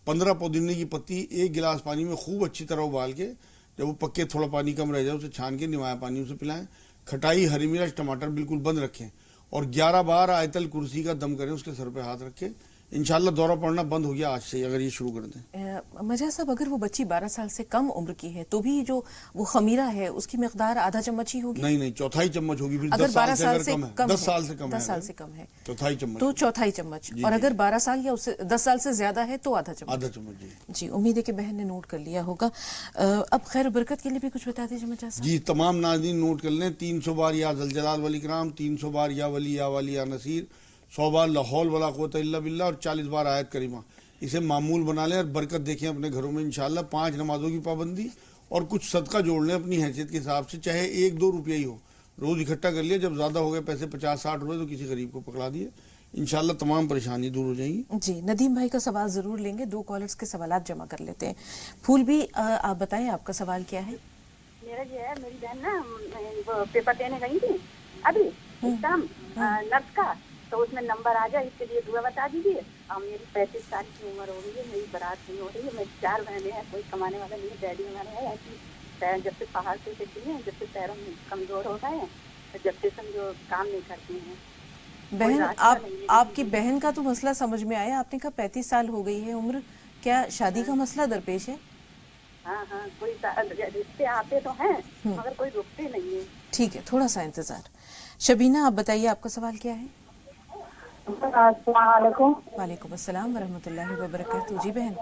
15 پودینے کی پتی 1 گلاس پانی میں خوب اچھی طرح ابال کے، جب وہ پکے تھوڑا پانی کم رہ جائے اسے چھان کے نمایا پانی اسے پلائیں. کھٹائی، ہری مرچ، ٹماٹر بالکل بند رکھیں. اور 11 بار آیت الکرسی کا دم کریں، اس کے سر پہ ہاتھ رکھیں. انشاءاللہ دورہ پڑنا بند ہو گیا آج سے اگر یہ شروع کر دیں. مجھا صاحب، اگر وہ بچی 12 سال سے کم عمر کی ہے تو بھی جو وہ خمیرہ ہے اس کی مقدار آدھا چمچ ہی ہوگی؟ نہیں، چوتھائی چمچ ہوگی. پھر اگر 10 سال سے کم ہے، 10 سال سے کم 10 سال سے کم ہے چوتھائی چمچ تو چوتھائی چمچ. اور اگر 12 سال یا 10 سال سے زیادہ ہے تو آدھا چمچ. جی، امید ہے کہ بہن نے نوٹ کر لیا ہوگا. اب خیر و برکت کے لیے بھی کچھ بتا دیجیے مجھا صاحب. جی، تمام ناظرین نوٹ کر لیں. 300 بار یا ذوالجلال والاکرام، 300 بار یا ولی یا ولی یا نصیر، 100 بار لا حول ولا قوت الا باللہ، اور 40 بار آیت کریمہ. اسے معمول بنا لیں اور برکت دیکھیں اپنے گھروں میں انشاءاللہ. 5 نمازوں کی پابندی اور کچھ صدقہ جوڑ لیں اپنی حیثیت کے حساب سے، چاہے 1-2 روپیہ ہی ہو، روز اکٹھا کر لیا. جب زیادہ ہو گئے پیسے 50-60 روپے تو کسی غریب کو پکڑا دیے، انشاءاللہ تمام پریشانی دور ہو جائیں گی. جی، ندیم بھائی کا سوال ضرور لیں گے. 2 کالرز کے سوالات جمع کر لیتے ہیں. پھول بھی آپ بتائیں آپ کا سوال کیا ہے؟ میرا جو ہے، میری بہن نا وہ پیپر دینے گئی تھی ابھی ایگزام نرس کا، تو اس میں نمبر آ جائے اس کے لیے دعا بتا دیجیے. اور میری 35 سال کی عمر ہو گئی ہے، میری برات نہیں ہو رہی ہے. میری 4 بہنیں ہیں، کوئی کمانے والا نہیں ہے. ڈیڈی ہمارے ہے ایسی جب سے پہاڑ سے سیکھی ہیں، جب سے پیروں میں کمزور ہو گئے ہیں، جب سے سمجھو کام نہیں کرتی ہیں. بہن، آپ کی بہن کا تو مسئلہ سمجھ میں آیا. آپ نے کہا 35 سال ہو گئی ہے عمر، کیا شادی کا مسئلہ درپیش ہے؟ ہاں، کوئی رشتے آتے تو ہیں مگر کوئی رکتے نہیں ہے. ٹھیک ہے، تھوڑا سا انتظار. شبینہ آپ بتائیے آپ کا سوال کیا ہے؟ السلام علیکم. وعلیکم السلام ورحمۃ اللہ وبرکاتہ. جی بہن.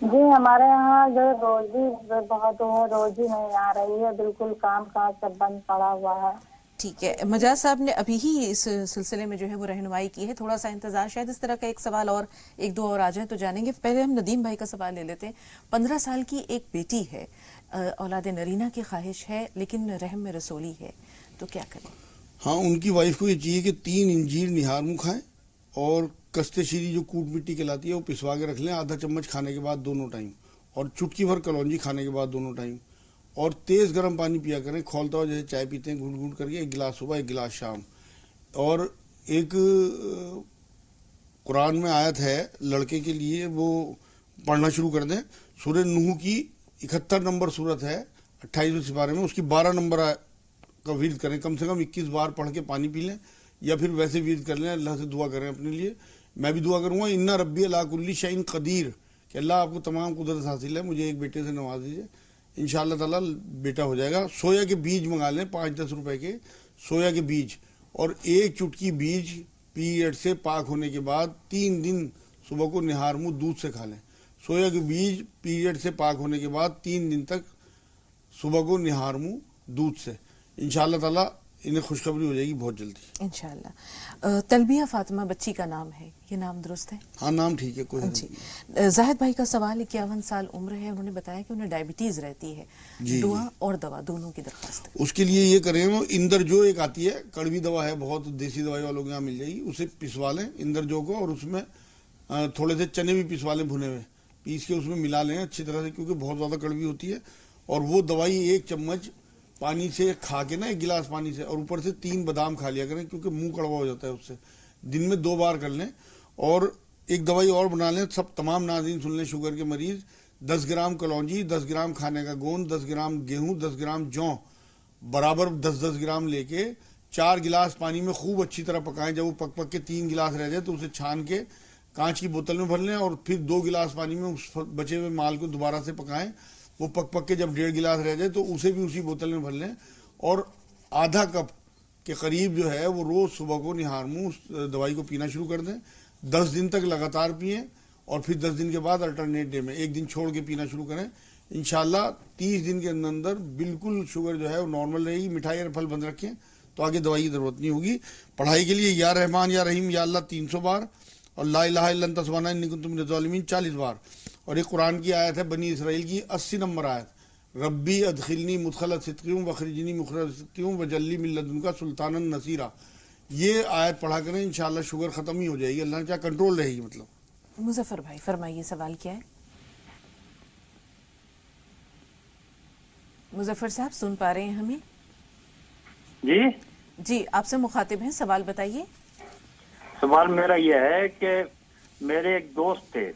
جی، ہمارے یہاں جو روزی بہت ہے، روزی نہیں آ رہی ہے، بالکل کام کاج سب بند پڑا ہوا ہے. ٹھیک ہے، مجاز صاحب نے ابھی ہی اس سلسلے میں جو ہے وہ رہنمائی کی ہے. تھوڑا سا انتظار، شاید اس طرح کا ایک سوال اور 1-2 اور آ جائیں تو جانیں گے. پہلے ہم ندیم بھائی کا سوال لے لیتے ہیں. 15 سال کی ایک بیٹی ہے، اولاد نرینہ کی خواہش ہے لیکن رحم میں رسولی ہے، تو کیا کریں؟ ہاں، ان کی وائف کو یہ چاہیے کہ 3 انجیر نہار منہ کھائیں اور کستے شیری جو کوٹ مٹی کہلاتی ہے وہ پسوا کے رکھ لیں آدھا چمچ کھانے کے بعد دونوں ٹائم، اور چٹکی بھر کلونجی کھانے کے بعد دونوں ٹائم، اور تیز گرم پانی پیا کریں کھولتا ہوا جیسے چائے پیتے ہیں گھونٹ گھونٹ کر کے، 1 گلاس صبح 1 گلاس شام. اور ایک قرآن میں آیت ہے لڑکے کے لیے، وہ پڑھنا شروع کر دیں. سورہ نوح کی 71 نمبر صورت ہے 28ویں سپارے میں، اس کی 12 نمبر کا ورد کریں. کم سے کم 21 بار پڑھ کے پانی پی لیں یا پھر ویسے ورد کر لیں. اللہ سے دعا کریں اپنے لیے. میں بھی دعا کروں گا ان ربی علی کل شیء قدیر، کہ اللہ آپ کو تمام قدرت حاصل ہے، مجھے ایک بیٹے سے نواز دیجیے. انشاءاللہ تعالیٰ بیٹا ہو جائے گا. سویا کے بیج منگا لیں 5-10 روپے کے سویا کے بیج، اور 1 چٹکی بیج پیریڈ سے پاک ہونے کے بعد 3 دن صبح کو نہار منہ دودھ سے کھا لیں. سویا کے بیج پیریڈ سے پاک ہونے کے بعد 3 دن تک صبح کو نہار منہ دودھ سے. انشاءاللہ تعالیٰ انہیں خوشخبری ہو جائے گی بہت جلدی انشاءاللہ. تلبیہ فاطمہ بچی کا نام ہے, یہ نام درست ہے؟ ہاں نام ٹھیک ہے, کوئی جی. زاہد بھائی کا سوال 51 سال عمر ہے, انہوں نے بتایا کہ انہیں ڈائبٹیز رہتی ہے, دعا اور دوا دونوں کی درخواست ہے. اس کے لیے یہ کریں, وہ اندر جو ایک آتی ہے کڑوی دوا ہے, بہت دیسی دوائی والوں کے یہاں مل جائے گی, اسے پسوا لیں اندر جو کو, اور اس میں تھوڑے سے چنے بھی پسوا لیں بھنے ہوئے, پیس کے اس میں ملا لیں اچھی طرح سے, کیونکہ بہت زیادہ کڑوی ہوتی ہے. اور وہ دوائی 1 چمچ پانی سے کھا کے نا, 1 گلاس پانی سے, اور اوپر سے 3 بادام کھا لیا کریں, کیونکہ منہ کڑوا ہو جاتا ہے اس سے. دن میں 2 بار کر لیں. اور ایک دوائی اور بنا لیں, سب تمام ناظرین سن لیں, شوگر کے مریض, 10 گرام کلونجی, 10 گرام کھانے کا گوند, 10 گرام گیہوں, 10 گرام جوں برابر 10-10 گرام لے کے 4 گلاس پانی میں خوب اچھی طرح پکائیں. جب وہ پک پک کے 3 گلاس رہ جائے تو اسے چھان کے کانچ کی بوتل میں بھر لیں, اور پھر 2 گلاس پانی میں اس بچے ہوئے مال کو دوبارہ سے پکائیں. وہ پک پک کے جب 1.5 گلاس رہ جائے تو اسے بھی اسی بوتل میں بھر لیں, اور آدھا کپ کے قریب جو ہے وہ روز صبح کو نہار منہ دوائی کو پینا شروع کر دیں. 10 دن تک لگاتار پئیں, اور پھر 10 دن کے بعد الٹرنیٹ ڈے میں 1 دن چھوڑ کے پینا شروع کریں. انشاءاللہ 30 دن کے اندر بالکل شوگر جو ہے وہ نارمل رہے گی. مٹھائی اور پھل بند رکھیں تو آگے دوائی کی ضرورت نہیں ہوگی. پڑھائی کے لیے یا رحمان یا رحیم یا اللہ 300 بار, اور لا الہ الا انت سبحانک انی کنت من الظالمین 40 بار. اور ایک قرآن کی آیت ہے بنی اسرائیل کی 80 نمبر آیت, ربی ادخلنی مدخل صدقیوں وخرجنی مخرج صدقیوں وجلی من لدنک سلطانا نصیرا. یہ آیت پڑھا کریں, انشاءاللہ شوگر ختم ہی ہو جائے گی, اللہ نے چاہا کنٹرول رہے گی. مطلب مظفر بھائی فرمائیے سوال کیا ہے؟ مظفر صاحب سن پا رہے ہیں ہمیں؟ جی آپ سے مخاطب ہیں, سوال بتائیے. سوال میرا یہ ہے کہ میرے ایک دوست تھے,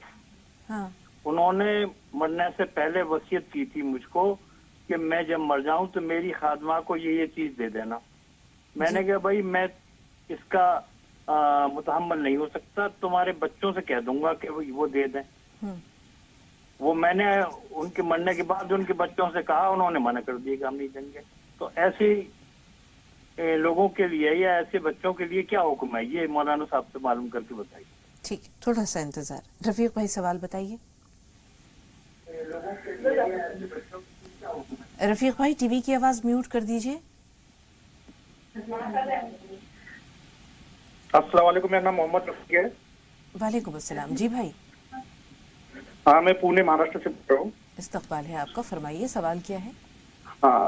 ہاں, انہوں نے مرنے سے پہلے وصیت کی تھی مجھ کو کہ میں جب مر جاؤں تو میری خادمہ کو یہ چیز دے دینا. میں نے کہا بھائی میں اس کا متحمل نہیں ہو سکتا, تمہارے بچوں سے کہہ دوں گا کہ وہ دے دیں. وہ میں نے ان کے مرنے کے بعد ان کے بچوں سے کہا, انہوں نے منع کر دیا کہ ہم نہیں دیں گے. تو ایسے لوگوں کے لیے یا ایسے بچوں کے لیے کیا حکم ہے, یہ مولانا صاحب سے معلوم کر کے بتائیے. ٹھیک ہے, تھوڑا سا انتظار. رفیق بھائی سوال بتائیے. رفیق بھائی ٹی وی کی آواز میوٹ کر دیجئے. السلام علیکم, میرا نام محمد رفیق ہے. وعلیکم السلام. جی بھائی. ہاں میں پونے مہاراشٹر سے بول رہا ہوں. استقبال ہے آپ کا, فرمائیے سوال کیا ہے. ہاں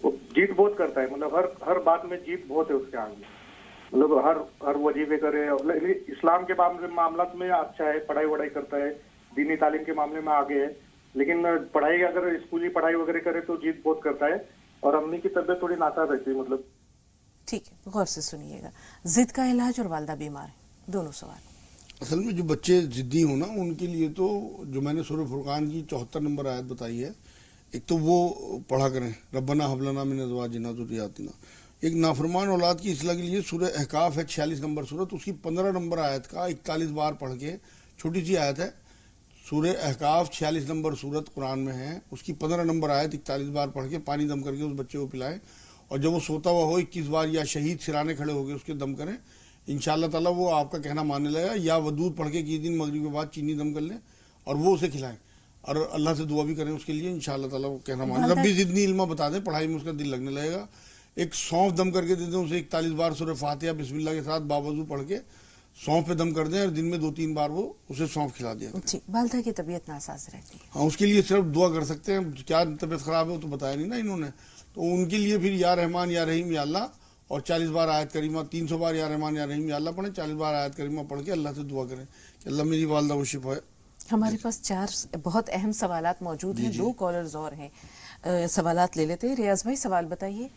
وہ جیت بہت کرتا ہے, مطلب ہر بات میں جیت بہت ہے اس کے آگے, مطلب ہر وظیفے کرے. اسلام کے معاملات میں اچھا ہے, پڑھائی وڑھائی کرتا ہے, دینی تعلیم کے معاملے میں آگے ہے, لیکن پڑھائی اگر اسکولی پڑھائی وغیرہ کرے تو جیت بہت کرتا ہے, اور امی کی طبیعت تھوڑی ناساز رہتی ہے. مطلب ٹھیک ہے, غور سے سنیے گا. ضد کا علاج اور والدہ بیمار ہیں, دونوں سوال. اصل میں جو بچے ضدی ہوں نا, ان کے لیے تو جو میں نے سورہ فرقان کی 74 نمبر آیت بتائی ہے, ایک تو وہ پڑھا کریں, ربنا ہب لنا من ازواجنا ذریاتنا. ایک نافرمان اولاد کی اصلاح کے لیے سورہ احقاف ہے 46 نمبر سورت, اس کی 15 نمبر آیت کا 41 بار پڑھ کے, چھوٹی سی آیت ہے, سورہ احقاف 46 نمبر سورت قرآن میں ہے, اس کی 15 نمبر آیت 41 بار پڑھ کے پانی دم کر کے اس بچے کو پلائیں, اور جب وہ سوتا ہوا ہو 21 بار یا شہید سرانے کھڑے ہو گئے اس کے دم کریں. انشاءاللہ تعالیٰ وہ آپ کا کہنا ماننے لگا. یا ودود پڑھ کے 21 دن مغرب کے بعد چینی دم کر لیں اور وہ اسے کھلائیں, اور اللہ سے دعا بھی کریں اس کے لیے, انشاءاللہ تعالیٰ وہ کہنا مانے. رب بھی ضدنی علمہ بتا دیں, پڑھائی میں اس کا دل لگنے لگے گا. ایک سونف دم کر کے دے دیں اسے, 41 بار سورہ فاتحہ بسم اللہ کے ساتھ باوضو پڑھ کے سونف پہ دم کر دیں, اور دن میں 2-3 بار وہ اسے سونف کھلا دیا. جی, والدہ کی طبیعت ناساز رہتی ہے. ہاں, اس کے لیے صرف دعا کر سکتے ہیں. کیا طبیعت خراب ہے وہ تو بتایا نہیں نا انہوں نے, تو ان کے لیے پھر یا رحمان یا رحیم یا اللہ, اور 40 بار آیت کریمہ, 300 بار یا رحمان یا رحیم یا اللہ پڑھیں, 40 بار آیت کریمہ پڑھ کے اللہ سے دعا کریں کہ اللہ میری والدہ کو شفا ہے. ہمارے پاس 4 بہت اہم سوالات موجود ہیں, 2 کالرز اور ہیں, سوالات لے لیتے ہیں. ریاض بھائی سوال بتائیے.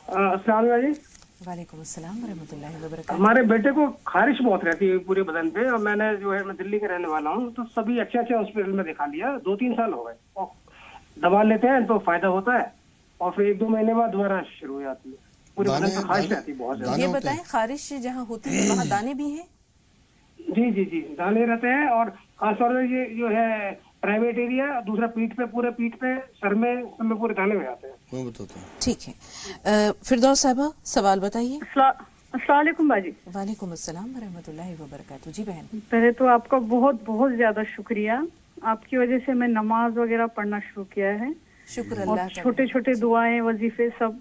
السلام علیکم. وعلیکم السلام ورحمۃ اللہ وبرکاتہ. ہمارے بیٹے کو خارش بہت رہتی ہے پورے بدن پہ, اور میں نے جو ہے میں دلی کا رہنے والا ہوں, تو سبھی اچھے ہاسپٹل میں دکھا لیا, 2-3 سال ہو گئے, اور دوا لیتے ہیں تو فائدہ ہوتا ہے, اور پھر 1-2 مہینے بعد دوبارہ شروع ہو جاتی ہے, پورے بدن پہ خارش رہتی ہے بہت زیادہ. یہ بتائیں خارش جہاں ہوتی ہے وہاں دانے بھی ہیں؟ جی دانے رہتے ہیں, اور خاص طور سے یہ جو ہے پرائیویٹ ایریا, دوسرا پیٹھ پہ, پورے پیٹھ پہ, سر میں, سب میں پورے دانے ہو جاتے ہیں. میں بتاتا ہوں. ٹھیک ہے, فردوس صاحبہ سوال بتائیے. السلام علیکم باجی. وعلیکم السلام ورحمۃ اللہ وبرکاتہ. جی بہن, پہلے تو آپ کا بہت بہت زیادہ شکریہ آپ کی وجہ سے میں نماز وغیرہ پڑھنا شروع کیا ہے. شکر اور اللہ کا. چھوٹے چھوٹے دعائیں وظیفے سب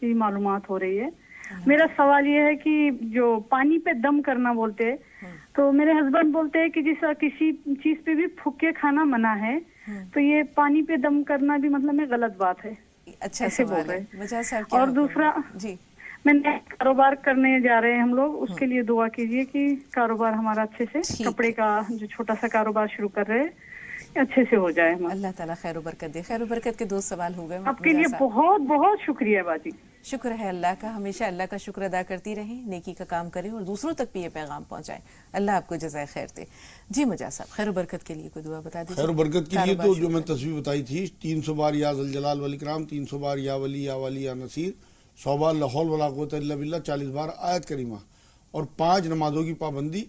کی معلومات ہو رہی ہے. میرا سوال یہ ہے کہ جو پانی پہ دم کرنا بولتے ہیں تو میرے ہسبینڈ بولتے ہیں کہ جس طرح کسی چیز پہ بھی پھک کے کھانا منع ہے تو یہ پانی پہ دم کرنا بھی مطلب میں غلط بات ہے. اچھا ایسے سوال بول ہے. رہے. مجھے صاحب کیا اور حکم دوسرا ہے؟ جی میں نیا کاروبار کرنے جا رہے ہیں ہم لوگ, اس کے لیے دعا کیجیے کہ کاروبار ہمارا اچھے سے, کپڑے کا جو چھوٹا سا کاروبار شروع کر رہے ہیں اچھے سے ہو جائے. اللہ تعالیٰ خیر و برکت دے. خیر و برکت کے 2 سوال ہو گئے. آپ کے لیے بہت بہت شکریہ باجی. شکر ہے اللہ کا. ہمیشہ اللہ کا شکر ادا کرتی رہیں, نیکی کا کام کریں اور دوسروں تک بھی یہ پیغام پہنچائیں. اللہ آپ کو جزائے خیر دے. جی مجھا صاحب خیر و برکت کے لیے کوئی دعا بتا دیجیے. خیر و برکت کے لیے تو جو میں تصویر بتائی تھی 300 بار یا ذوالجلال والاکرام, 300 بار یا ولی یا ولی یا نصیر, 100 بار لا حول ولا قوت الا باللہ, 40 بار آیت کریمہ, اور 5 نمازوں کی پابندی,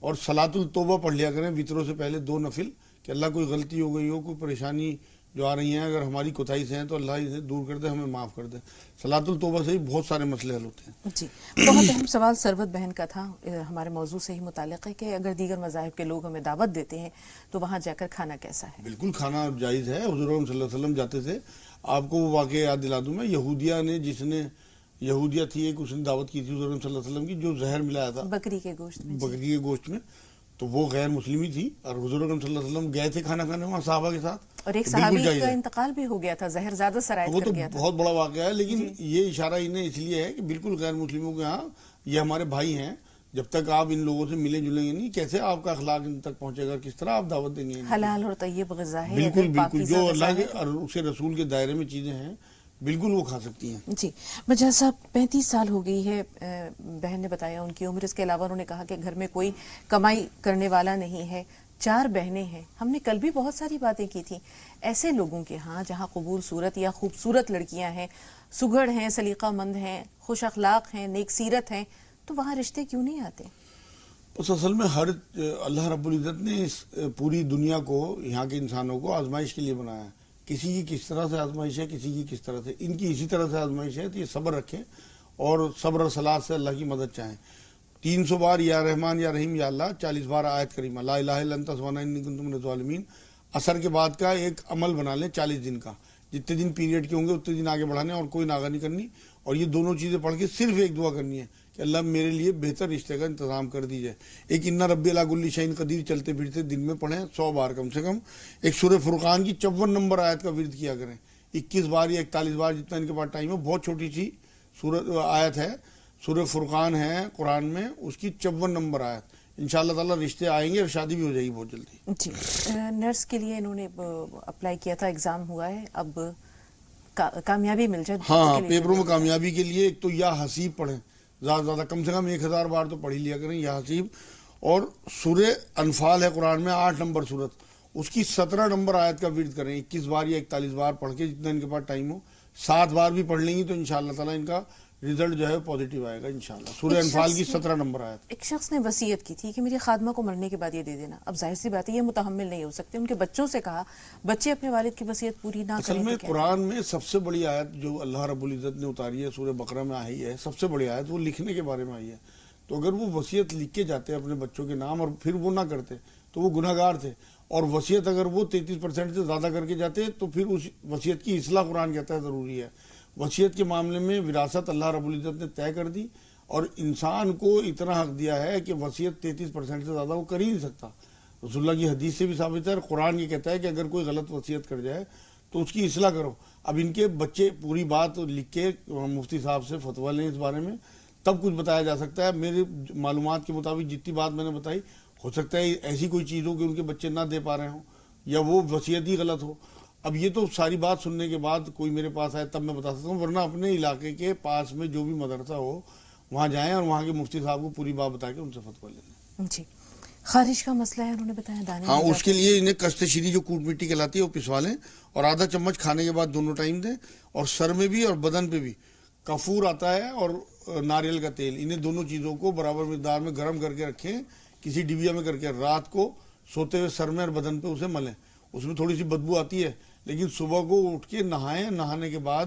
اور صلاۃ التوبہ پڑھ لیا کریں وطروں سے پہلے 2 نفل, کہ اللہ کوئی غلطی ہو گئی ہو, کوئی پریشانی جو آ رہی ہیں اگر ہماری کوتاہی سے ہیں تو اللہ اسے دور کر دے, ہمیں معاف کر دے. صلاۃ التوبہ سے ہی بہت سارے مسئلے حل ہوتے ہیں. جی بہت اہم سوال سربت بہن کا تھا, ہمارے موضوع سے ہی متعلق ہے کہ اگر دیگر مذاہب کے لوگ ہمیں دعوت دیتے ہیں تو وہاں جا کر کھانا کیسا ہے؟ بالکل کھانا جائز ہے. حضور صلی اللہ علیہ وسلم جاتے تھے. آپ کو وہ واقعہ یاد دلا دوں میں, یہودیہ تھی ایک, اس نے دعوت کی تھی حضور صلی اللہ علیہ وسلم کی, جو زہر ملایا تھا بکری کے گوشت میں, تو وہ غیر مسلمی تھی, اور حضور صلی اللہ علیہ وسلم گئے تھے کھانا کھانے وہاں صحابہ کے ساتھ, اور ایک صحابی کا انتقال بھی ہو گیا تھا, زہر زیادہ سرایت کر گیا تھا. بہت بڑا واقعہ ہے, لیکن یہ اشارہ انہیں اس لیے ہے کہ بالکل غیر مسلموں کے ہاں یہ ہمارے بھائی ہیں, جب تک آپ ان لوگوں سے ملے جلیں گے نہیں, کیسے آپ کا اخلاق ان تک پہنچے گا, کس طرح آپ دعوت دیں گے؟ حلال اور طیب غذا ہے, بالکل بالکل, جو اللہ کے اور اس کے رسول کے دائرے میں چیزیں ہیں بالکل وہ کھا سکتی ہیں. جی مجھا صاحب 35 سال ہو گئی ہے, بہن نے بتایا ان کی عمر, اس کے علاوہ انہوں نے کہا کہ گھر میں کوئی کمائی کرنے والا نہیں ہے, 4 بہنیں ہیں. ہم نے کل بھی بہت ساری باتیں کی تھیں. ایسے لوگوں کے ہاں جہاں قبول صورت یا خوبصورت لڑکیاں ہیں, سگڑ ہیں, سلیقہ مند ہیں, خوش اخلاق ہیں, نیک سیرت ہیں, تو وہاں رشتے کیوں نہیں آتے؟ بس اصل میں اللہ رب العزت نے اس پوری دنیا کو, یہاں کے انسانوں کو آزمائش کے لیے بنایا ہے. کسی کی کس طرح سے آزمائش ہے, کسی کی کس طرح سے, ان کی اسی طرح سے آزمائش ہے, تو یہ صبر رکھیں اور صبر اور صلاح سے اللہ کی مدد چاہیں. 300 بار یا رحمان یا رحیم یا اللہ, 40 بار آیت کریمہ لا الہ الا انت سبحانک انی کنت من الظالمین. عصر کے بعد کا ایک عمل بنا لیں 40 دن کا, جتنے دن پیریڈ کے ہوں گے اتنے دن آگے بڑھانے, اور کوئی ناغہ نہیں کرنی, اور یہ دونوں چیزیں پڑھ کے صرف ایک دعا کرنی ہے کہ اللہ میرے لیے بہتر رشتے کا انتظام کر دیجئے. ایک انا ربی علی کل شیء قدیر چلتے پھرتے دن میں پڑھیں 100 بار کم سے کم. ایک سورہ فرقان کی 54 نمبر آیت کا ورد کیا کریں, 21 بار یا 41 بار جتنا ان کے پاس ٹائم ہے. بہت چھوٹی سی آیت ہے, سورہ فرقان ہے قرآن میں, اس کی 54 نمبر آیت. انشاءاللہ تعالیٰ رشتے آئیں گے اور شادی بھی ہو جائے گی بہت جلدی. جی نرس کے لیے انہوں نے اپلائی کیا تھا, ایگزام ہوا ہے, اب کامیابی مل جائے. ہاں پیپروں میں کامیابی کے لیے ایک تو یا حسیب پڑھیں, زیادہ زیادہ کم سے کم 1000 بار تو پڑھ ہی لیا کریں یا حسیب. اور سورہ انفال ہے قرآن میں 8 نمبر سورت, اس کی 17 نمبر آیت کا ورد کریں 21 بار یا 41 بار پڑھ کے, جتنا ان کے پاس ٹائم ہو. 7 بار بھی پڑھ لیں گی تو انشاءاللہ تعالیٰ ان کا رزلٹ جو ہے پازیٹیو آئے گا انشاءاللہ. سورہ انفال کی 17 نمبر آیت. ایک شخص نے وصیت کی تھی کہ میری خادمہ کو مرنے کے بعد یہ دے دینا. اب ظاہر سی بات ہے یہ متحمل نہیں ہو سکتے. ان کے بچوں سے کہا بچے اپنے والد کی وصیت پوری نہ کریں. اصل میں قرآن میں سب سے بڑی آیت جو اللہ رب العزت نے اتاری ہے سورہ بقرہ میں آئی ہے, سب سے بڑی آیت وہ لکھنے کے بارے میں آئی ہے. تو اگر وہ وصیت لکھ کے جاتے اپنے بچوں کے نام اور پھر وہ نہ کرتے تو وہ گناہ گار تھے. اور وصیت اگر وہ 33% سے زیادہ کر کے جاتے تو پھر اس وصیت کی اصلاح قرآن کہتا ہے ضروری ہے. وصیت کے معاملے میں وراثت اللہ رب العزت نے طے کر دی, اور انسان کو اتنا حق دیا ہے کہ وصیت 33% سے زیادہ وہ کر ہی نہیں سکتا. رسول اللہ کی حدیث سے بھی ثابت ہے, اور قرآن یہ کہتا ہے کہ اگر کوئی غلط وصیت کر جائے تو اس کی اصلاح کرو. اب ان کے بچے پوری بات لکھ کے مفتی صاحب سے فتویٰ لیں اس بارے میں, تب کچھ بتایا جا سکتا ہے. میرے معلومات کے مطابق جتنی بات میں نے بتائی, ہو سکتا ہے ایسی کوئی چیز ہو کہ ان کے بچے نہ دے پا رہے ہوں, یا وہ وصیت ہی غلط ہو. اب یہ تو ساری بات سننے کے بعد کوئی میرے پاس آئے تب میں بتا سکتا ہوں, ورنہ اپنے علاقے کے پاس میں جو بھی مدرسہ ہو وہاں جائیں اور وہاں کے مفتی صاحب کو پوری بات بتا کے ان سے فتویٰ لے لیں. جی خارش کا مسئلہ ہے, انہوں نے بتایا دانے. ہاں اس کے لیے انہیں کشت شیری جو کوٹ مٹی کہلاتی ہے وہ پسوا لیں, اور آدھا چمچ کھانے کے بعد دونوں ٹائم دیں, اور سر میں بھی اور بدن پہ بھی. کافور آتا ہے اور ناریل کا تیل, انہیں دونوں چیزوں کو برابر مقدار میں گرم کر کے رکھیں کسی ڈبیا میں کر کے, رات کو سوتے ہوئے سر میں اور بدن پہ اسے ملیں. اس میں تھوڑی سی بدبو آتی ہے, لیکن صبح کو اٹھ کے نہائیں, نہانے کے بعد